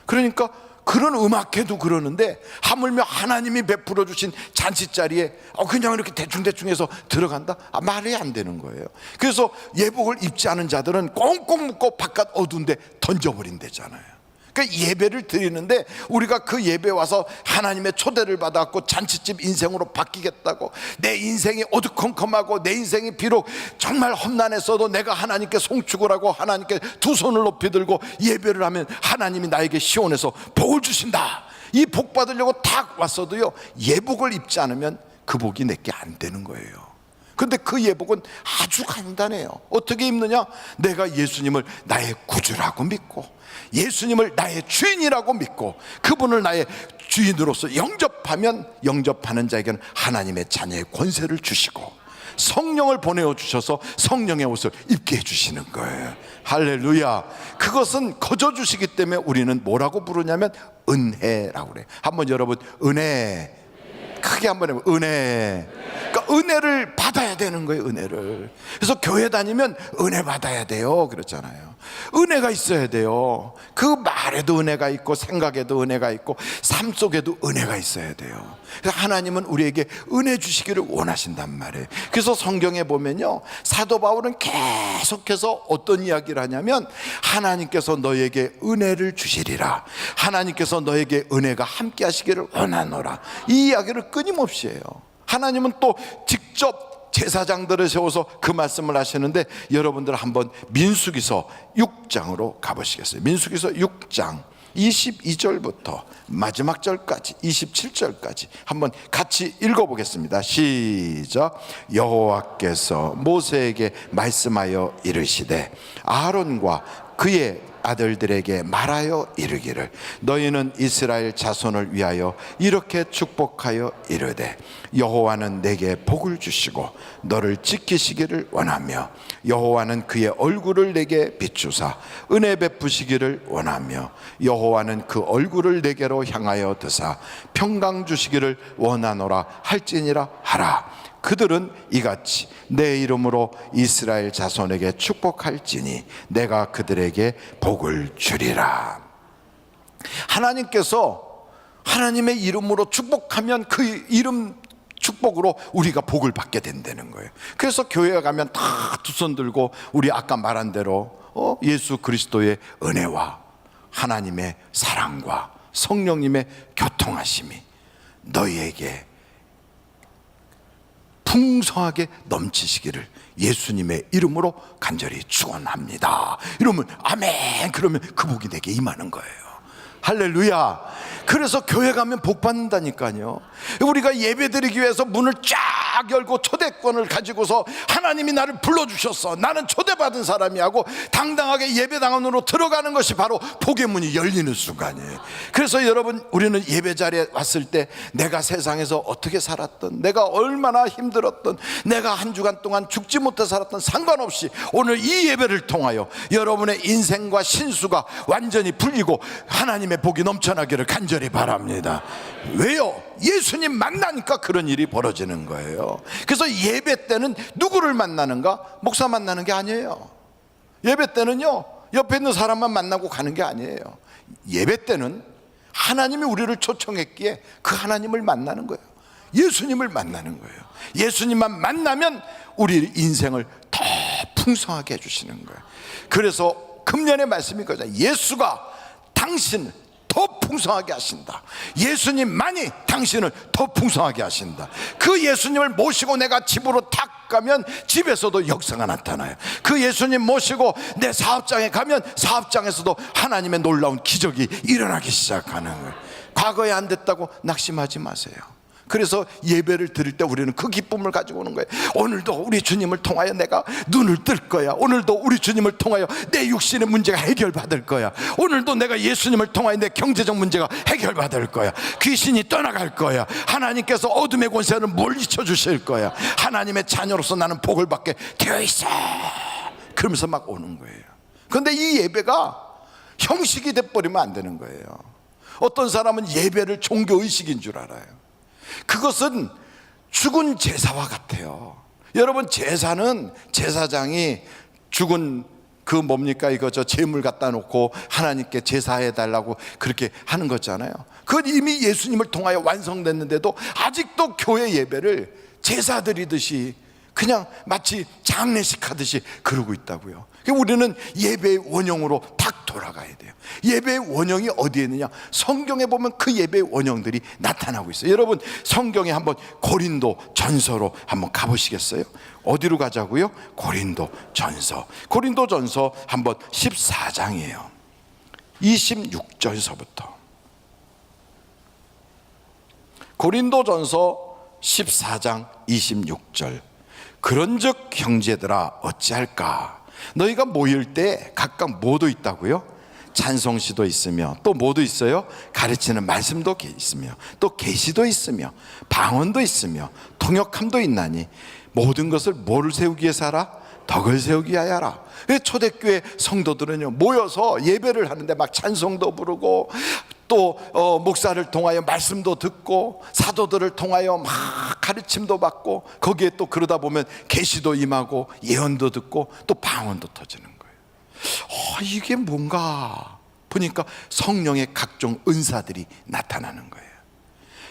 그러니까 그런 음악회도 그러는데 하물며 하나님이 베풀어 주신 잔치자리에 그냥 이렇게 대충대충 해서 들어간다? 말이 안 되는 거예요. 그래서 예복을 입지 않은 자들은 꽁꽁 묶고 바깥 어두운 데 던져버린대잖아요. 그러니까 예배를 드리는데 우리가 그 예배 와서 하나님의 초대를 받았고 잔치집 인생으로 바뀌겠다고, 내 인생이 어두컴컴하고 내 인생이 비록 정말 험난했어도 내가 하나님께 송축을 하고 하나님께 두 손을 높이 들고 예배를 하면 하나님이 나에게 시원해서 복을 주신다, 이 복 받으려고 딱 왔어도요, 예복을 입지 않으면 그 복이 내게 안 되는 거예요. 근데 그 예복은 아주 간단해요. 어떻게 입느냐? 내가 예수님을 나의 구주라고 믿고 예수님을 나의 주인이라고 믿고 그분을 나의 주인으로서 영접하면, 영접하는 자에게는 하나님의 자녀의 권세를 주시고 성령을 보내어 주셔서 성령의 옷을 입게 해주시는 거예요. 할렐루야. 그것은 거저 주시기 때문에 우리는 뭐라고 부르냐면 은혜라고 그래요. 한번 여러분, 은혜 크게 한번 해보면 은혜. 그러니까 은혜를 받아야 되는 거예요. 은혜를. 그래서 교회 다니면 은혜 받아야 돼요, 그렇잖아요. 은혜가 있어야 돼요. 그 말에도 은혜가 있고 생각에도 은혜가 있고 삶 속에도 은혜가 있어야 돼요. 그래서 하나님은 우리에게 은혜 주시기를 원하신단 말이에요. 그래서 성경에 보면요, 사도 바울은 계속해서 어떤 이야기를 하냐면 하나님께서 너에게 은혜를 주시리라, 하나님께서 너에게 은혜가 함께 하시기를 원하노라, 이 이야기를 끊임없이 해요. 하나님은 또 직접 제사장들을 세워서 그 말씀을 하시는데, 여러분들 한번 민수기서 6장으로 가보시겠어요? 민수기서 6장 22절부터 마지막 절까지 27절까지 한번 같이 읽어보겠습니다. 시작. 여호와께서 모세에게 말씀하여 이르시되 아론과 그의 아들들에게 말하여 이르기를, 너희는 이스라엘 자손을 위하여 이렇게 축복하여 이르되, 여호와는 내게 복을 주시고 너를 지키시기를 원하며 여호와는 그의 얼굴을 내게 비추사 은혜 베푸시기를 원하며 여호와는 그 얼굴을 내게로 향하여 드사 평강 주시기를 원하노라 할지니라 하라. 그들은 이같이 내 이름으로 이스라엘 자손에게 축복할지니 내가 그들에게 복을 주리라. 하나님께서 하나님의 이름으로 축복하면 그 이름 축복으로 우리가 복을 받게 된다는 거예요. 그래서 교회에 가면 다 두 손 들고 우리 아까 말한 대로 예수 그리스도의 은혜와 하나님의 사랑과 성령님의 교통하심이 너희에게 풍성하게 넘치시기를 예수님의 이름으로 간절히 축원합니다. 이러면 아멘, 그러면 그 복이 내게 임하는 거예요. 할렐루야. 그래서 교회 가면 복 받는다니까요. 우리가 예배 드리기 위해서 문을 쫙 열고 초대권을 가지고서 하나님이 나를 불러주셨어, 나는 초대받은 사람이 하고 당당하게 예배당으로 들어가는 것이 바로 복의 문이 열리는 순간이에요. 그래서 여러분, 우리는 예배 자리에 왔을 때 내가 세상에서 어떻게 살았던, 내가 얼마나 힘들었던, 내가 한 주간 동안 죽지 못해 살았던 상관없이 오늘 이 예배를 통하여 여러분의 인생과 신수가 완전히 풀리고 하나님의 하나님의 복이 넘쳐나기를 간절히 바랍니다. 왜요? 예수님 만나니까 그런 일이 벌어지는 거예요. 그래서 예배 때는 누구를 만나는가? 목사 만나는 게 아니에요. 예배 때는요, 옆에 있는 사람만 만나고 가는 게 아니에요. 예배 때는 하나님이 우리를 초청했기에 그 하나님을 만나는 거예요. 예수님을 만나는 거예요. 예수님만 만나면 우리 인생을 더 풍성하게 해주시는 거예요. 그래서 금년의 말씀이 거죠. 예수가 당신을 더 풍성하게 하신다. 예수님만이 당신을 더 풍성하게 하신다. 그 예수님을 모시고 내가 집으로 탁 가면 집에서도 역사가 나타나요. 그 예수님 모시고 내 사업장에 가면 사업장에서도 하나님의 놀라운 기적이 일어나기 시작하는 거예요. 과거에 안 됐다고 낙심하지 마세요. 그래서 예배를 드릴 때 우리는 그 기쁨을 가지고 오는 거예요. 오늘도 우리 주님을 통하여 내가 눈을 뜰 거야. 오늘도 우리 주님을 통하여 내 육신의 문제가 해결받을 거야. 오늘도 내가 예수님을 통하여 내 경제적 문제가 해결받을 거야. 귀신이 떠나갈 거야. 하나님께서 어둠의 권세를 물리쳐 주실 거야. 하나님의 자녀로서 나는 복을 받게 되어 있어. 그러면서 막 오는 거예요. 그런데 이 예배가 형식이 돼버리면 안 되는 거예요. 어떤 사람은 예배를 종교의식인 줄 알아요. 그것은 죽은 제사와 같아요. 여러분, 제사는 제사장이 죽은 그 뭡니까 이거 저 제물 갖다 놓고 하나님께 제사해 달라고 그렇게 하는 거잖아요. 그건 이미 예수님을 통하여 완성됐는데도 아직도 교회 예배를 제사 드리듯이 그냥 마치 장례식 하듯이 그러고 있다고요. 우리는 예배의 원형으로 딱 돌아가야 돼요. 예배의 원형이 어디에 있느냐? 성경에 보면 그 예배의 원형들이 나타나고 있어요. 여러분, 성경에 한번 고린도 전서로 한번 가보시겠어요? 어디로 가자고요? 고린도 전서. 고린도 전서 한번 14장이에요 26절서부터. 고린도 전서 14장 26절. 그런즉 형제들아 어찌할까? 너희가 모일 때 각각 뭐도 있다고요? 찬송시도 있으며 또 뭐도 있어요? 가르치는 말씀도 있으며 또 계시도 있으며 방언도 있으며 통역함도 있나니 모든 것을 뭐를 세우기 위해서 하라? 덕을 세우기 위하여 하라. 초대교회 성도들은요 모여서 예배를 하는데 막 찬송도 부르고 또 목사를 통하여 말씀도 듣고 사도들을 통하여 막 가르침도 받고 거기에 또 그러다 보면 계시도 임하고 예언도 듣고 또 방언도 터지는 거예요. 이게 뭔가 보니까 성령의 각종 은사들이 나타나는 거예요.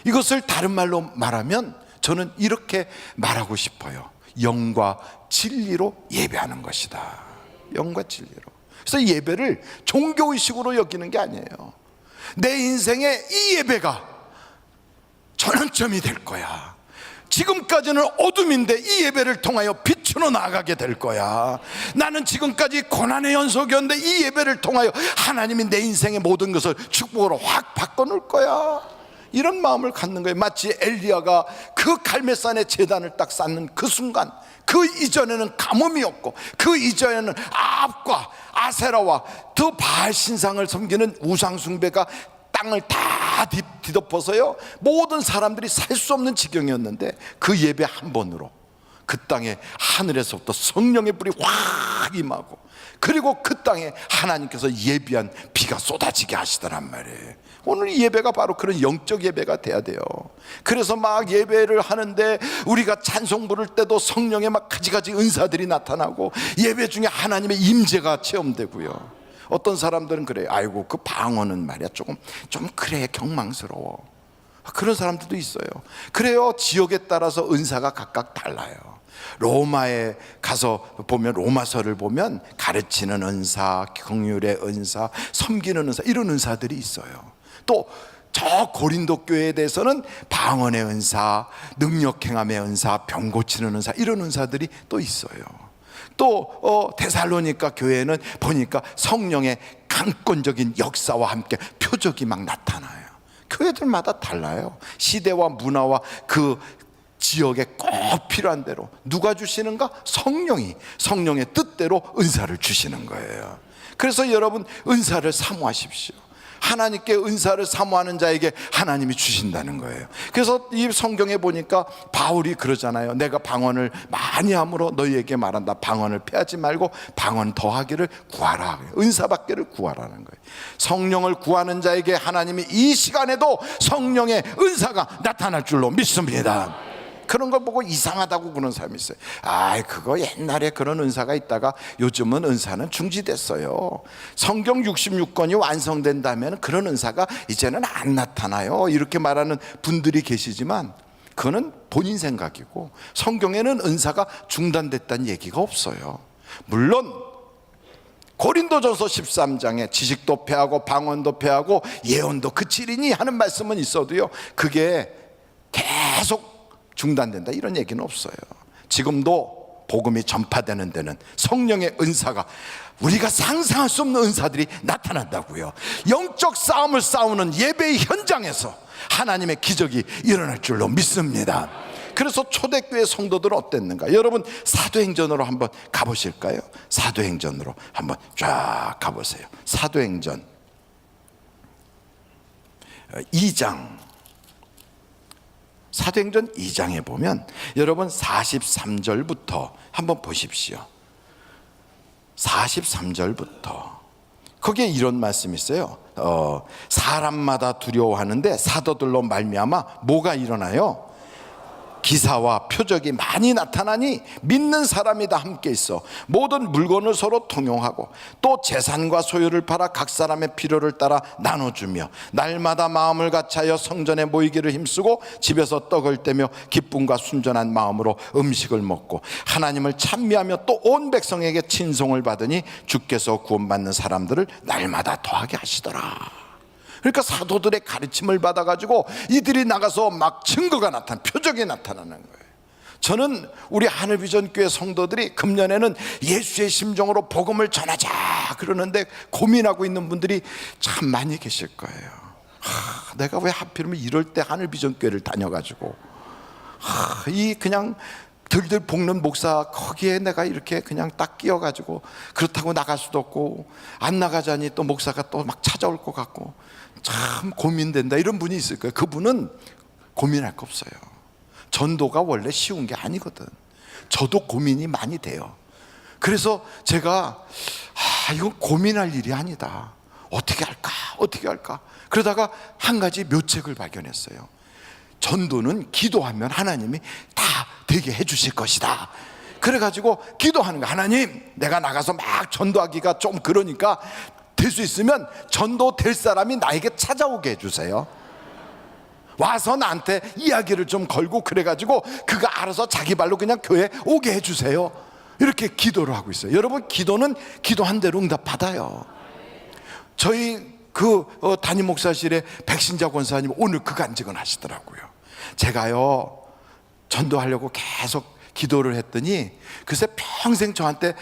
이것을 다른 말로 말하면 저는 이렇게 말하고 싶어요. 영과 진리로 예배하는 것이다. 영과 진리로. 그래서 예배를 종교의식으로 여기는 게 아니에요. 내 인생에 이 예배가 전환점이 될 거야. 지금까지는 어둠인데 이 예배를 통하여 빛으로 나아가게 될 거야. 나는 지금까지 고난의 연속이었는데 이 예배를 통하여 하나님이 내 인생의 모든 것을 축복으로 확 바꿔놓을 거야. 이런 마음을 갖는 거예요. 마치 엘리야가 그 갈멜산의 제단을 딱 쌓는 그 순간, 그 이전에는 가뭄이었고 그 이전에는 아합과 아세라와 더 바알 신상을 섬기는 우상 숭배가 땅을 다 뒤덮어서요 모든 사람들이 살 수 없는 지경이었는데 그 예배 한 번으로 그 땅에 하늘에서부터 성령의 불이 확 임하고 그리고 그 땅에 하나님께서 예비한 비가 쏟아지게 하시더란 말이에요. 오늘 이 예배가 바로 그런 영적 예배가 돼야 돼요. 그래서 막 예배를 하는데 우리가 찬송 부를 때도 성령의 막 가지가지 은사들이 나타나고 예배 중에 하나님의 임재가 체험되고요. 어떤 사람들은 그래요. 아이고 그 방언은 말이야 좀 그래 경망스러워. 그런 사람들도 있어요. 그래요. 지역에 따라서 은사가 각각 달라요. 로마에 가서 보면 로마서를 보면 가르치는 은사, 긍휼의 은사, 섬기는 은사 이런 은사들이 있어요. 또 저 고린도 교회에 대해서는 방언의 은사, 능력 행함의 은사, 병 고치는 은사 이런 은사들이 또 있어요. 또 데살로니가 교회는 보니까 성령의 강권적인 역사와 함께 표적이 막 나타나요. 교회들마다 달라요. 시대와 문화와 그 지역에 꼭 필요한 대로 누가 주시는가? 성령의 뜻대로 은사를 주시는 거예요. 그래서 여러분 은사를 사모하십시오. 하나님께 은사를 사모하는 자에게 하나님이 주신다는 거예요. 그래서 이 성경에 보니까 바울이 그러잖아요. 내가 방언을 많이 함으로 너희에게 말한다. 방언을 패하지 말고 방언 더하기를 구하라. 은사 받기를 구하라는 거예요. 성령을 구하는 자에게 하나님이 이 시간에도 성령의 은사가 나타날 줄로 믿습니다. 그런 걸 보고 이상하다고 그런 사람이 있어요. 그거 옛날에 그런 은사가 있다가 요즘은 은사는 중지됐어요. 성경 66권이 완성된다면 그런 은사가 이제는 안 나타나요. 이렇게 말하는 분들이 계시지만 그거는 본인 생각이고, 성경에는 은사가 중단됐다는 얘기가 없어요. 물론 고린도전서 13장에 지식도 패하고 방언도 패하고 예언도 그치리니 하는 말씀은 있어도요, 그게 계속 중단된다 이런 얘기는 없어요. 지금도 복음이 전파되는 데는 성령의 은사가, 우리가 상상할 수 없는 은사들이 나타난다고요. 영적 싸움을 싸우는 예배의 현장에서 하나님의 기적이 일어날 줄로 믿습니다. 그래서 초대교회 성도들은 어땠는가? 여러분 사도행전으로 한번 가보실까요? 사도행전으로 한번 쫙 가보세요. 사도행전 2장, 사도행전 2장에 보면 여러분 43절부터 한번 보십시오. 43절부터 거기에 이런 말씀이 있어요. 사람마다 두려워하는데 사도들로 말미암아 뭐가 일어나요? 기사와 표적이 많이 나타나니 믿는 사람이 다 함께 있어 모든 물건을 서로 통용하고 또 재산과 소유를 팔아 각 사람의 필요를 따라 나눠주며 날마다 마음을 같이하여 성전에 모이기를 힘쓰고 집에서 떡을 떼며 기쁨과 순전한 마음으로 음식을 먹고 하나님을 찬미하며 또 온 백성에게 친송을 받으니 주께서 구원받는 사람들을 날마다 더하게 하시더라. 그러니까 사도들의 가르침을 받아가지고 이들이 나가서 막 증거가 표적이 나타나는 거예요. 저는 우리 하늘비전교회 성도들이 금년에는 예수의 심정으로 복음을 전하자 그러는데 고민하고 있는 분들이 참 많이 계실 거예요. 내가 왜 하필이면 이럴 때 하늘비전교회를 다녀가지고 이 그냥 들들 볶는 목사 거기에 내가 이렇게 그냥 딱 끼어가지고 그렇다고 나갈 수도 없고 안 나가자니 또 목사가 또 막 찾아올 것 같고 참 고민된다 이런 분이 있을 거예요. 그분은 고민할 거 없어요. 전도가 원래 쉬운 게 아니거든. 저도 고민이 많이 돼요. 그래서 제가 이건 고민할 일이 아니다. 어떻게 할까 그러다가 한 가지 묘책을 발견했어요. 전도는 기도하면 하나님이 다 되게 해주실 것이다. 그래가지고 기도하는 거야. 하나님, 내가 나가서 막 전도하기가 좀 그러니까 될 수 있으면 전도 될 사람이 나에게 찾아오게 해주세요. 와서 나한테 이야기를 좀 걸고 그래가지고 그가 알아서 자기 발로 그냥 교회에 오게 해주세요. 이렇게 기도를 하고 있어요. 여러분, 기도는 기도한 대로 응답 받아요. 저희 담임 목사실에 백신자 권사님 오늘 그 간증을 하시더라고요. 제가요 전도하려고 계속 기도를 했더니 글쎄 평생 저한테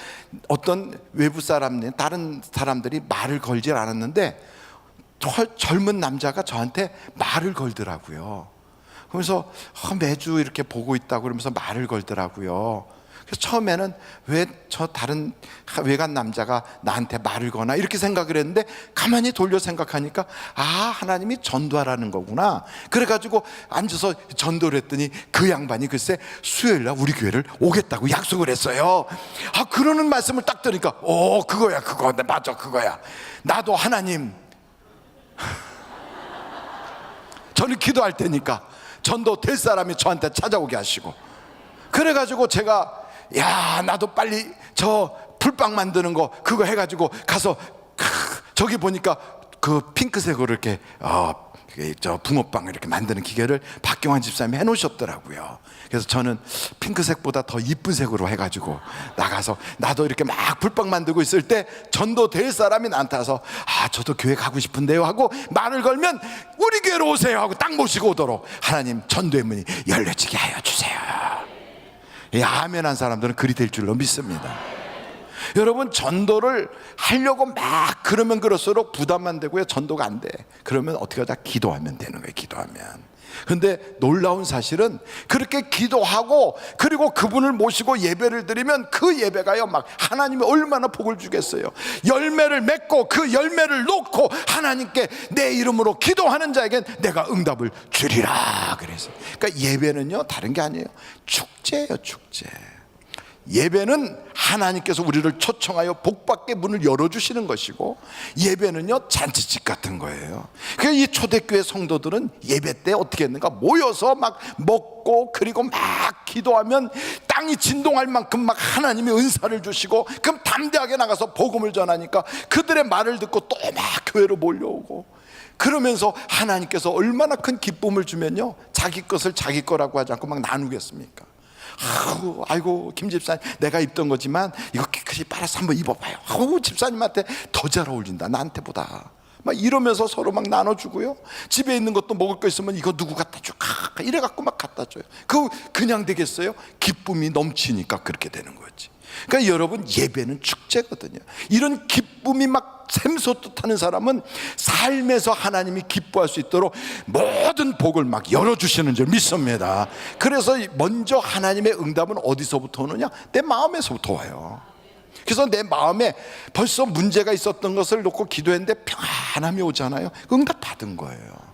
어떤 외부 사람들, 다른 사람들이 말을 걸질 않았는데 젊은 남자가 저한테 말을 걸더라고요. 그러면서 매주 이렇게 보고 있다고 그러면서 말을 걸더라고요. 그래서 처음에는 왜 저 다른 외간 남자가 나한테 말을 거나 이렇게 생각을 했는데 가만히 돌려 생각하니까 하나님이 전도하라는 거구나. 그래가지고 앉아서 전도를 했더니 그 양반이 글쎄 수요일날 우리 교회를 오겠다고 약속을 했어요. 그러는 말씀을 딱 들으니까 그거야 맞아 그거야. 나도 하나님 저는 기도할 테니까 전도 될 사람이 저한테 찾아오게 하시고, 그래가지고 제가 나도 빨리 저 풀빵 만드는 거 그거 해가지고 가서 저기 보니까 그 핑크색으로 이렇게 저 붕어빵 이렇게 만드는 기계를 박경환 집사님이 해놓으셨더라고요. 그래서 저는 핑크색보다 더 이쁜 색으로 해가지고 나가서 나도 이렇게 막 풀빵 만들고 있을 때 전도 될 사람이 나한테 와서 저도 교회 가고 싶은데요 하고 말을 걸면 우리 교회로 오세요 하고 딱 모시고 오도록 하나님 전도의 문이 열려지게 하여 주세요. 아멘 한 사람들은 그리 될 줄로 믿습니다. 여러분, 전도를 하려고 막 그러면 그럴수록 부담만 되고요, 전도가 안 돼. 그러면 어떻게 하자? 기도하면 되는 거예요. 기도하면 근데 놀라운 사실은 그렇게 기도하고 그리고 그분을 모시고 예배를 드리면 그 예배가요, 막 하나님이 얼마나 복을 주겠어요. 열매를 맺고 그 열매를 놓고 하나님께 내 이름으로 기도하는 자에겐 내가 응답을 주리라 그래서. 그러니까 예배는요 다른 게 아니에요. 축제예요, 축제. 예배는 하나님께서 우리를 초청하여 복받게 문을 열어주시는 것이고, 예배는요 잔치집 같은 거예요. 그래서 이 초대교회 성도들은 예배 때 어떻게 했는가, 모여서 막 먹고 그리고 막 기도하면 땅이 진동할 만큼 막 하나님이 은사를 주시고, 그럼 담대하게 나가서 복음을 전하니까 그들의 말을 듣고 또 막 교회로 몰려오고, 그러면서 하나님께서 얼마나 큰 기쁨을 주면요, 자기 것을 자기 거라고 하지 않고 막 나누겠습니까? 아이고 김 집사님, 내가 입던 거지만 이거 깨끗이 빨아서 한번 입어봐요. 아우 집사님한테 더 잘 어울린다, 나한테보다. 막 이러면서 서로 막 나눠주고요. 집에 있는 것도 먹을 거 있으면 이거 누구 갖다 줄까, 이래갖고 막 갖다 줘요. 그냥 되겠어요? 기쁨이 넘치니까 그렇게 되는 거지. 그러니까 여러분, 예배는 축제거든요. 이런 기쁨이 막 샘솟듯하는 사람은 삶에서 하나님이 기뻐할 수 있도록 모든 복을 막 열어주시는 줄 믿습니다. 그래서 먼저 하나님의 응답은 어디서부터 오느냐? 내 마음에서부터 와요. 그래서 내 마음에 벌써 문제가 있었던 것을 놓고 기도했는데 평안함이 오잖아요. 응답 받은 거예요.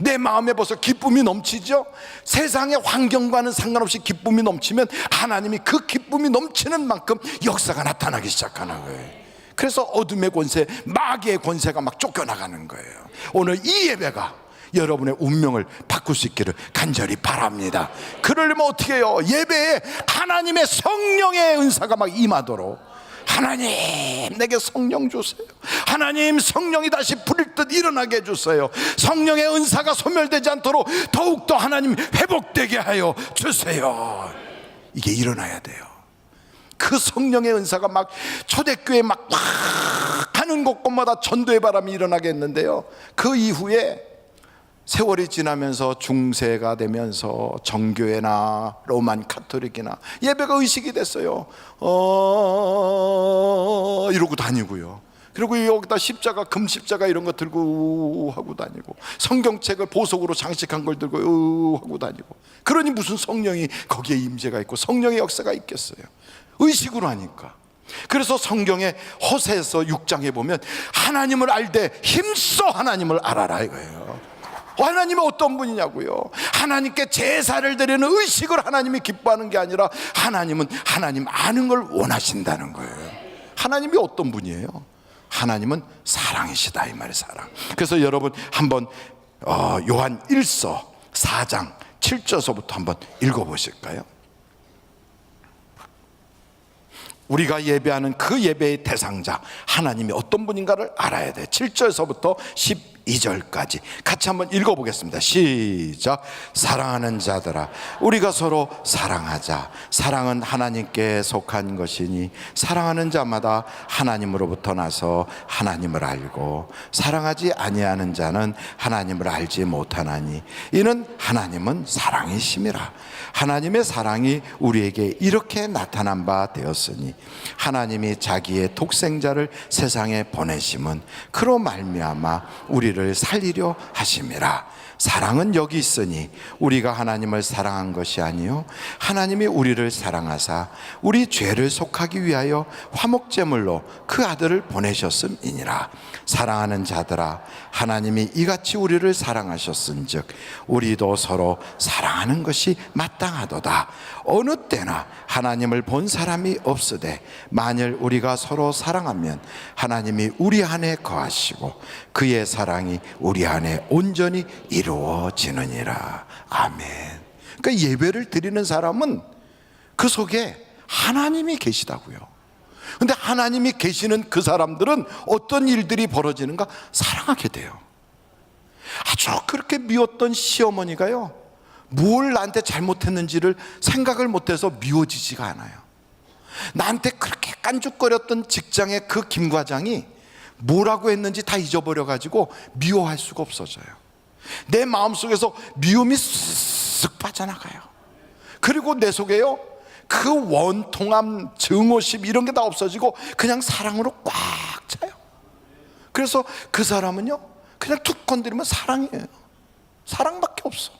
내 마음에 벌써 기쁨이 넘치죠. 세상의 환경과는 상관없이 기쁨이 넘치면 하나님이 그 기쁨이 넘치는 만큼 역사가 나타나기 시작하는 거예요. 그래서 어둠의 권세, 마귀의 권세가 막 쫓겨나가는 거예요. 오늘 이 예배가 여러분의 운명을 바꿀 수 있기를 간절히 바랍니다. 그러려면 어떻게 해요? 예배에 하나님의 성령의 은사가 막 임하도록, 하나님 내게 성령 주세요, 하나님 성령이 다시 부릴 듯 일어나게 해주세요, 성령의 은사가 소멸되지 않도록 더욱더 하나님 회복되게 하여 주세요. 이게 일어나야 돼요. 그 성령의 은사가 막 초대교회 막 가는 곳곳마다 전도의 바람이 일어나게 했는데요, 그 이후에 세월이 지나면서 중세가 되면서 정교회나 로만 카톨릭이나 예배가 의식이 됐어요. 이러고 다니고요. 그리고 여기다 십자가, 금십자가 이런 거 들고 하고 다니고, 성경책을 보석으로 장식한 걸 들고 하고 다니고. 그러니 무슨 성령이 거기에 임재가 있고 성령의 역사가 있겠어요? 의식으로 하니까. 그래서 성경에 호세에서 6장에 보면 하나님을 알되 힘써 하나님을 알아라 이거예요. 하나님은 어떤 분이냐고요? 하나님께 제사를 드리는 의식을 하나님이 기뻐하는 게 아니라 하나님은 하나님 아는 걸 원하신다는 거예요. 하나님이 어떤 분이에요? 하나님은 사랑이시다 이 말이에요. 사랑. 그래서 여러분 한번 요한 1서 4장 7절서부터 한번 읽어보실까요? 우리가 예배하는 그 예배의 대상자 하나님이 어떤 분인가를 알아야 돼. 7절서부터 12절까지 같이 한번 읽어보겠습니다. 시작. 사랑하는 자들아, 우리가 서로 사랑하자. 사랑은 하나님께 속한 것이니 사랑하는 자마다 하나님으로부터 나서 하나님을 알고, 사랑하지 아니하는 자는 하나님을 알지 못하나니 이는 하나님은 사랑이심이라. 하나님의 사랑이 우리에게 이렇게 나타난 바 되었으니 하나님이 자기의 독생자를 세상에 보내심은 그로 말미암아 우리를 살리려 하심이라. 사랑은 여기 있으니 우리가 하나님을 사랑한 것이 아니요 하나님이 우리를 사랑하사 우리 죄를 속하기 위하여 화목제물로 그 아들을 보내셨음이니라. 사랑하는 자들아, 하나님이 이같이 우리를 사랑하셨은즉 우리도 서로 사랑하는 것이 마땅하도다. 어느 때나 하나님을 본 사람이 없으되 만일 우리가 서로 사랑하면 하나님이 우리 안에 거하시고 그의 사랑이 우리 안에 온전히 이루어지느니라. 아멘. 그러니까 예배를 드리는 사람은 그 속에 하나님이 계시다고요. 근데 하나님이 계시는 그 사람들은 어떤 일들이 벌어지는가? 사랑하게 돼요. 아주 그렇게 미웠던 시어머니가요, 뭘 나한테 잘못했는지를 생각을 못해서 미워지지가 않아요. 나한테 그렇게 깐죽거렸던 직장의 그 김 과장이 뭐라고 했는지 다 잊어버려가지고 미워할 수가 없어져요. 내 마음속에서 미움이 쓱 빠져나가요. 그리고 내 속에요, 그 원통함, 증오심 이런 게 다 없어지고 그냥 사랑으로 꽉 차요. 그래서 그 사람은요, 그냥 툭 건드리면 사랑이에요. 사랑밖에 없어.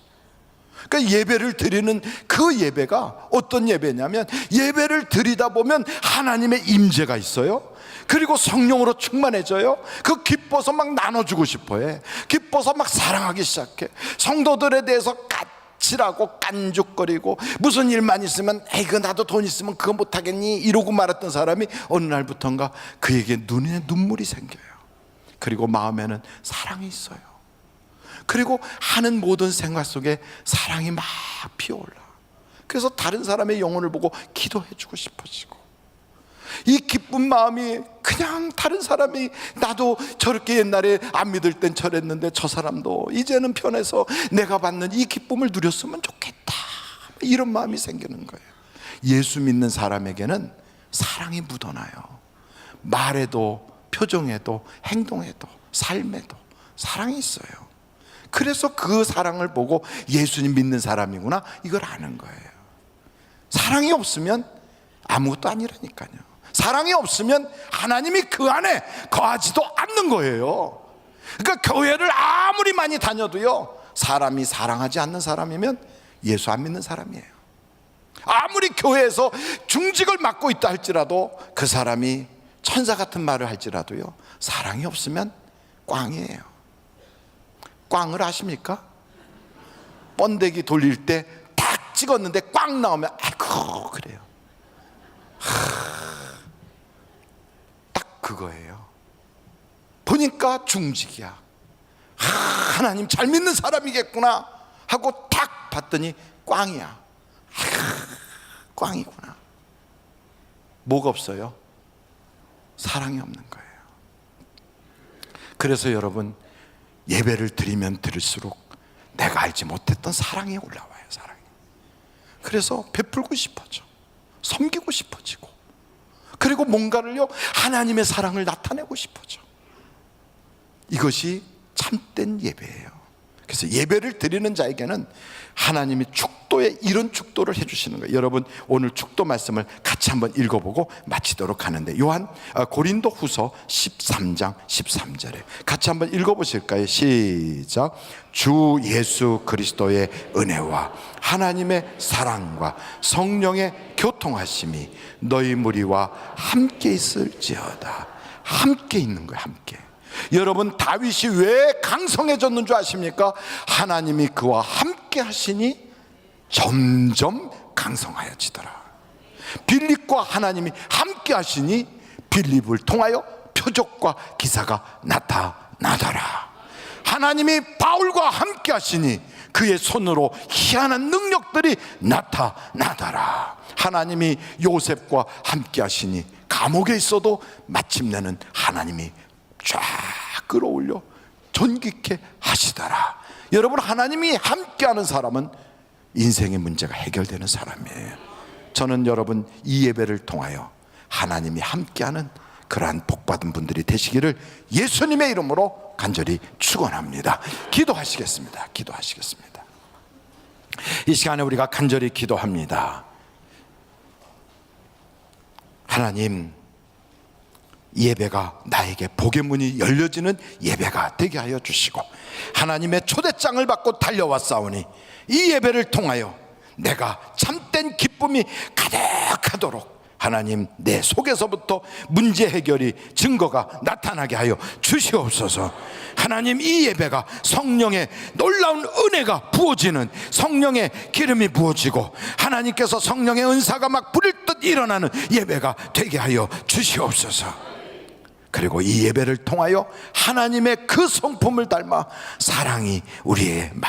그러니까 예배를 드리는 그 예배가 어떤 예배냐면, 예배를 드리다 보면 하나님의 임재가 있어요. 그리고 성령으로 충만해져요. 그 기뻐서 막 나눠주고 싶어해. 기뻐서 막 사랑하기 시작해. 성도들에 대해서 까칠하고 깐죽거리고 무슨 일만 있으면 에이 그 나도 돈 있으면 그거 못하겠니 이러고 말았던 사람이 어느 날부턴가 그에게 눈에 눈물이 생겨요. 그리고 마음에는 사랑이 있어요. 그리고 하는 모든 생각 속에 사랑이 막 피어올라. 그래서 다른 사람의 영혼을 보고 기도해주고 싶어지고, 이 기쁜 마음이 그냥 다른 사람이 나도 저렇게 옛날에 안 믿을 땐 저랬는데 저 사람도 이제는 변해서 내가 받는 이 기쁨을 누렸으면 좋겠다, 이런 마음이 생기는 거예요. 예수 믿는 사람에게는 사랑이 묻어나요. 말에도 표정에도 행동에도 삶에도 사랑이 있어요. 그래서 그 사랑을 보고 예수님 믿는 사람이구나 이걸 아는 거예요. 사랑이 없으면 아무것도 아니라니까요. 사랑이 없으면 하나님이 그 안에 거하지도 않는 거예요. 그러니까 교회를 아무리 많이 다녀도요, 사람이 사랑하지 않는 사람이면 예수 안 믿는 사람이에요. 아무리 교회에서 중직을 맡고 있다 할지라도, 그 사람이 천사 같은 말을 할지라도요, 사랑이 없으면 꽝이에요. 꽝을 아십니까? 번데기 돌릴 때 딱 찍었는데 꽝 나오면 아이고 그래요. 딱 그거예요. 보니까 중직이야. 하나님 잘 믿는 사람이겠구나 하고 딱 봤더니 꽝이야. 꽝이구나. 뭐가 없어요? 사랑이 없는 거예요. 그래서 여러분, 예배를 드리면 드릴수록 내가 알지 못했던 사랑이 올라와요. 사랑이. 그래서 베풀고 싶어져, 섬기고 싶어지고, 그리고 뭔가를요 하나님의 사랑을 나타내고 싶어져. 이것이 참된 예배예요. 그래서 예배를 드리는 자에게는 하나님이 축도에 이런 축도를 해주시는 거예요. 여러분, 오늘 축도 말씀을 같이 한번 읽어보고 마치도록 하는데, 고린도 후서 13장 13절에 같이 한번 읽어보실까요? 시작. 주 예수 그리스도의 은혜와 하나님의 사랑과 성령의 교통하심이 너희 무리와 함께 있을지어다. 함께 있는 거예요. 함께. 여러분, 다윗이 왜 강성해졌는 줄 아십니까? 하나님이 그와 함께 하시니 점점 강성하여지더라. 빌립과 하나님이 함께 하시니 빌립을 통하여 표적과 기사가 나타나더라. 하나님이 바울과 함께 하시니 그의 손으로 희한한 능력들이 나타나더라. 하나님이 요셉과 함께 하시니 감옥에 있어도 마침내는 하나님이 쫙 끌어올려 존귀케 하시더라. 여러분, 하나님이 함께하는 사람은 인생의 문제가 해결되는 사람이에요. 저는 여러분, 이 예배를 통하여 하나님이 함께하는 그러한 복받은 분들이 되시기를 예수님의 이름으로 간절히 축원합니다. 기도하시겠습니다. 기도하시겠습니다. 이 시간에 우리가 간절히 기도합니다. 하나님, 예배가 나에게 복의 문이 열려지는 예배가 되게 하여 주시고, 하나님의 초대장을 받고 달려왔사오니 이 예배를 통하여 내가 참된 기쁨이 가득하도록 하나님, 내 속에서부터 문제 해결이 증거가 나타나게 하여 주시옵소서. 하나님, 이 예배가 성령의 놀라운 은혜가 부어지는, 성령의 기름이 부어지고 하나님께서 성령의 은사가 막 부릴 듯 일어나는 예배가 되게 하여 주시옵소서. 그리고 이 예배를 통하여 하나님의 그 성품을 닮아 사랑이 우리에 막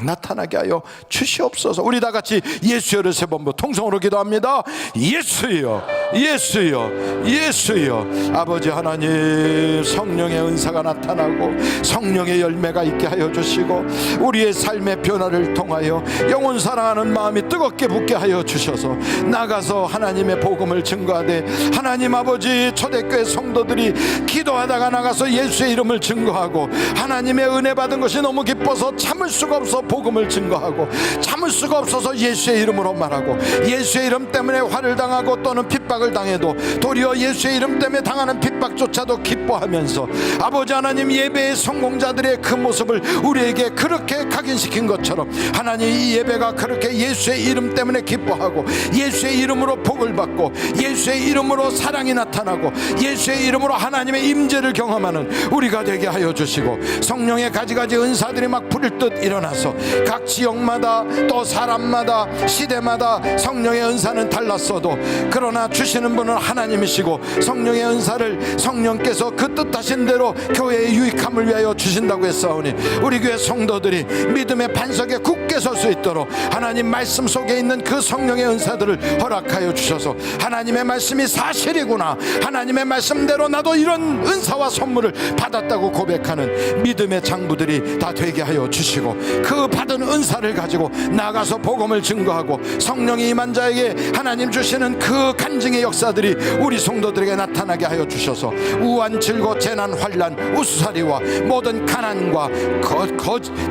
나타나게 하여 주시옵소서. 우리 다 같이 예수여를 세 번 통성으로 기도합니다. 예수여, 예수여, 예수여. 아버지 하나님, 성령의 은사가 나타나고 성령의 열매가 있게 하여 주시고, 우리의 삶의 변화를 통하여 영혼 사랑하는 마음이 뜨겁게 붙게 하여 주셔서 나가서 하나님의 복음을 증거하되, 하나님 아버지, 초대교회 성도들이 기도하다가 나가서 예수의 이름을 증거하고, 하나님의 은혜 받은 것이 너무 기뻐서 참을 수가 없어 복음을 증거하고, 참을 수가 없어서 예수의 이름으로 말하고, 예수의 이름 때문에 화를 당하고 또는 핍박을 핍박을 당해도 도리어 예수의 이름 때문에 당하는 핍박조차도 기뻐하면서 아버지 하나님, 예배의 성공자들의 그 모습을 우리에게 그렇게 각인시킨 것처럼 하나님, 이 예배가 그렇게 예수의 이름 때문에 기뻐하고 예수의 이름으로 복을 받고 예수의 이름으로 사랑이 나타나고 예수의 이름으로 하나님의 임재를 경험하는 우리가 되게 하여 주시고, 성령의 가지가지 은사들이 막 부를 듯 일어나서 각 지역마다 또 사람마다 시대마다 성령의 은사는 달랐어도 그러나 주시는 분은 하나님이시고, 성령의 은사를 성령께서 그 뜻하신 대로 교회의 유익함을 위하여 주신다고 했사오니, 우리 교회 성도들이 믿음의 반석에 굳게 설 수 있도록 하나님 말씀 속에 있는 그 성령의 은사들을 허락하여 주셔서, 하나님의 말씀이 사실이구나, 하나님의 말씀대로 나도 이런 은사와 선물을 받았다고 고백하는 믿음의 장부들이 다 되게 하여 주시고, 그 받은 은사를 가지고 나가서 복음을 증거하고 성령이 임한 자에게 하나님 주시는 그 간증의 역사들이 우리 성도들에게 나타나게 하여 주셔서, 우한 질고 재난 환난 우수사리와 모든 가난과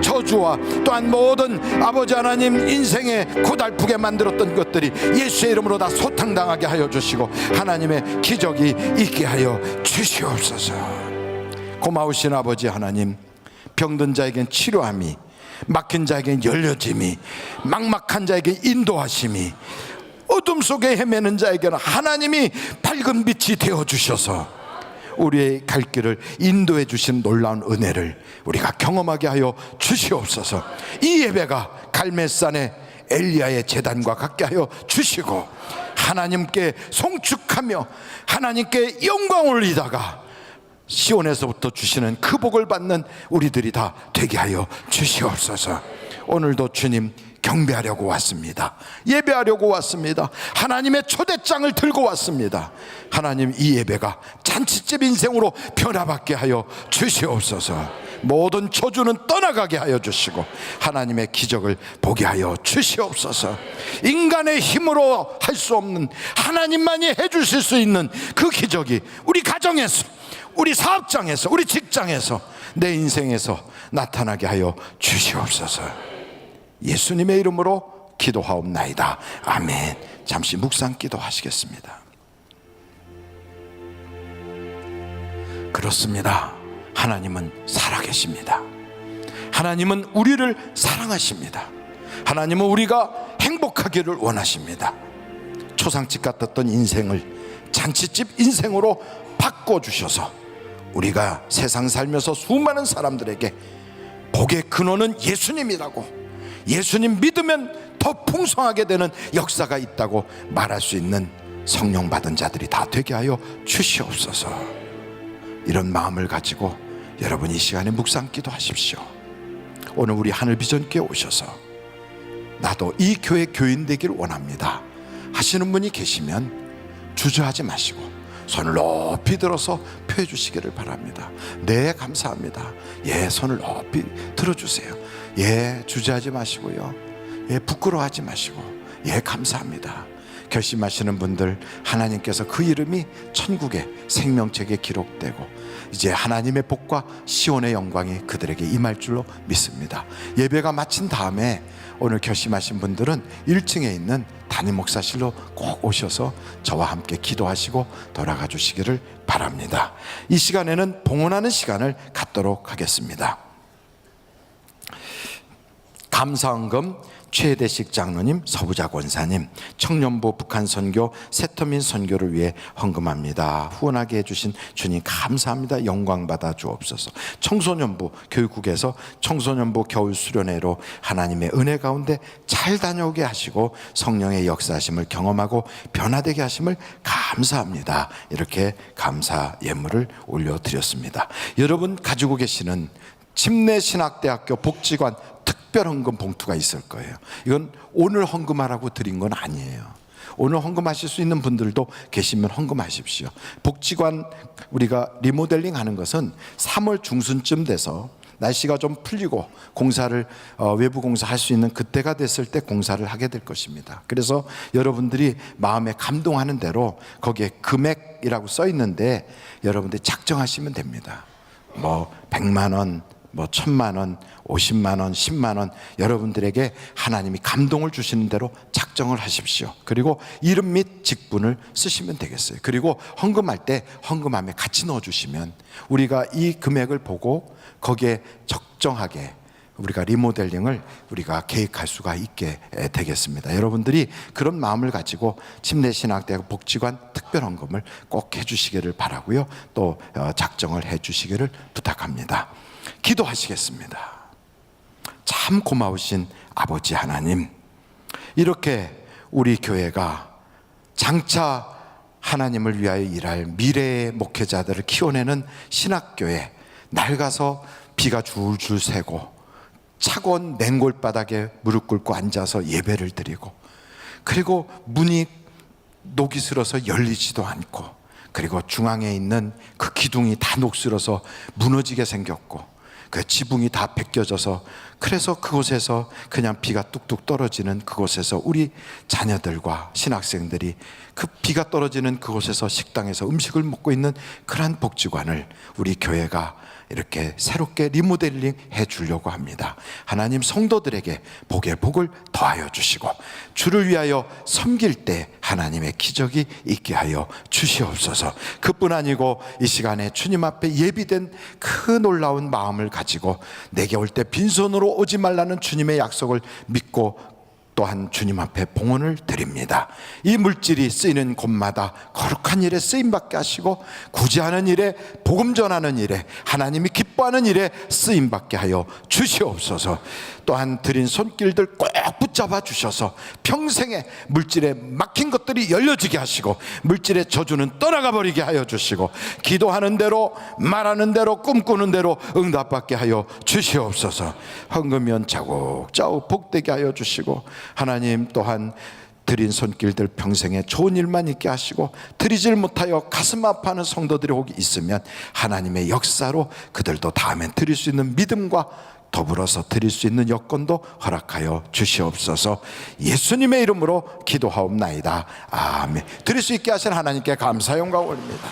저주와 또한 모든 아버지 하나님 인생에 고달프게 만들었던 것들이 예수의 이름으로 다 소탕당하게 하여 주시고, 하나님의 기적이 있게 하여 주시옵소서. 고마우신 아버지 하나님, 병든 자에겐 치료함이, 막힌 자에겐 열려짐이, 막막한 자에게 인도하심이, 어둠 속에 헤매는 자에게는 하나님이 밝은 빛이 되어주셔서 우리의 갈 길을 인도해 주신 놀라운 은혜를 우리가 경험하게 하여 주시옵소서. 이 예배가 갈멜산의 엘리야의 제단과 같게 하여 주시고, 하나님께 송축하며 하나님께 영광 올리다가 시온에서부터 주시는 그 복을 받는 우리들이 다 되게 하여 주시옵소서. 오늘도 주님 경배하려고 왔습니다. 예배하려고 왔습니다. 하나님의 초대장을 들고 왔습니다. 하나님, 이 예배가 잔치집 인생으로 변화받게 하여 주시옵소서. 모든 저주는 떠나가게 하여 주시고 하나님의 기적을 보게 하여 주시옵소서. 인간의 힘으로 할 수 없는 하나님만이 해주실 수 있는 그 기적이 우리 가정에서, 우리 사업장에서, 우리 직장에서, 내 인생에서 나타나게 하여 주시옵소서. 예수님의 이름으로 기도하옵나이다. 아멘. 잠시 묵상 기도하시겠습니다. 그렇습니다. 하나님은 살아계십니다. 하나님은 우리를 사랑하십니다. 하나님은 우리가 행복하기를 원하십니다. 초상집 같았던 인생을 잔치집 인생으로 바꿔주셔서 우리가 세상 살면서 수많은 사람들에게 복의 근원은 예수님이라고, 예수님 믿으면 더 풍성하게 되는 역사가 있다고 말할 수 있는 성령 받은 자들이 다 되게 하여 주시옵소서. 이런 마음을 가지고 여러분 이 시간에 묵상 기도하십시오. 오늘 우리 하늘비전교회 오셔서 나도 이 교회 교인 되길 원합니다 하시는 분이 계시면 주저하지 마시고 손을 높이 들어서 표해 주시기를 바랍니다. 네, 감사합니다. 예, 손을 높이 들어주세요. 예, 주저하지 마시고요. 예, 부끄러워하지 마시고, 예, 감사합니다. 결심하시는 분들, 하나님께서 그 이름이 천국의 생명책에 기록되고 이제 하나님의 복과 시온의 영광이 그들에게 임할 줄로 믿습니다. 예배가 마친 다음에 오늘 결심하신 분들은 1층에 있는 담임 목사실로 꼭 오셔서 저와 함께 기도하시고 돌아가 주시기를 바랍니다. 이 시간에는 봉헌하는 시간을 갖도록 하겠습니다. 감사헌금 최대식 장로님, 서부자 권사님, 청년부 북한 선교, 세터민 선교를 위해 헌금합니다. 후원하게 해주신 주님 감사합니다. 영광 받아 주옵소서. 청소년부 교육국에서 청소년부 겨울 수련회로 하나님의 은혜 가운데 잘 다녀오게 하시고 성령의 역사하심을 경험하고 변화되게 하심을 감사합니다. 이렇게 감사 예물을 올려드렸습니다. 여러분 가지고 계시는 침례신학대학교 복지관 특별 헌금 봉투가 있을 거예요. 이건 오늘 헌금하라고 드린 건 아니에요. 오늘 헌금하실 수 있는 분들도 계시면 헌금하십시오. 복지관 우리가 리모델링 하는 것은 3월 중순쯤 돼서 날씨가 좀 풀리고 공사를 외부 공사할 수 있는 그때가 됐을 때 공사를 하게 될 것입니다. 그래서 여러분들이 마음에 감동하는 대로 거기에 금액이라고 써 있는데 여러분들이 작정하시면 됩니다. 뭐 100만 원, 뭐 1000만 원, 50만 원, 10만 원, 여러분들에게 하나님이 감동을 주시는 대로 작정하시면 작정을 하십시오. 그리고 이름 및 직분을 쓰시면 되겠어요. 그리고 헌금할 때 헌금함에 같이 넣어주시면 우리가 이 금액을 보고 거기에 적정하게 우리가 리모델링을 우리가 계획할 수가 있게 되겠습니다. 여러분들이 그런 마음을 가지고 침례신학대학 복지관 특별헌금을 꼭 해주시기를 바라고요. 또 작정을 해주시기를 부탁합니다. 기도하시겠습니다. 참 고마우신 아버지 하나님, 이렇게 우리 교회가 장차 하나님을 위하여 일할 미래의 목회자들을 키워내는 신학교에 낡아서 비가 줄줄 새고 차가운 냉골바닥에 무릎 꿇고 앉아서 예배를 드리고, 그리고 문이 녹이 슬어서 열리지도 않고, 그리고 중앙에 있는 그 기둥이 다 녹슬어서 무너지게 생겼고, 그 지붕이 다 벗겨져서, 그래서 그곳에서 그냥 비가 뚝뚝 떨어지는 그곳에서 우리 자녀들과 신학생들이 그 비가 떨어지는 그곳에서 식당에서 음식을 먹고 있는 그러한 복지관을 우리 교회가 이렇게 새롭게 리모델링 해 주려고 합니다. 하나님, 성도들에게 복에 복을 더하여 주시고 주를 위하여 섬길 때 하나님의 기적이 있게 하여 주시옵소서. 그뿐 아니고 이 시간에 주님 앞에 예비된 그 놀라운 마음을 가지고 내게 올 때 빈손으로 오지 말라는 주님의 약속을 믿고 또한 주님 앞에 봉헌을 드립니다. 이 물질이 쓰이는 곳마다 거룩한 일에 쓰임받게 하시고 구제하는 일에, 복음 전하는 일에, 하나님이 기뻐하는 일에 쓰임받게 하여 주시옵소서. 또한 드린 손길들 꼭 붙잡아 주셔서 평생에 물질에 막힌 것들이 열려지게 하시고 물질의 저주는 떠나가 버리게 하여 주시고 기도하는 대로, 말하는 대로, 꿈꾸는 대로 응답받게 하여 주시옵소서. 헌금연 자국자국 복되게 하여 주시고 하나님, 또한 드린 손길들 평생에 좋은 일만 있게 하시고 드리질 못하여 가슴 아파하는 성도들이 혹 있으면 하나님의 역사로 그들도 다음엔 드릴 수 있는 믿음과 더불어서 드릴 수 있는 여건도 허락하여 주시옵소서. 예수님의 이름으로 기도하옵나이다. 아멘. 드릴 수 있게 하신 하나님께 감사 영광 올립니다.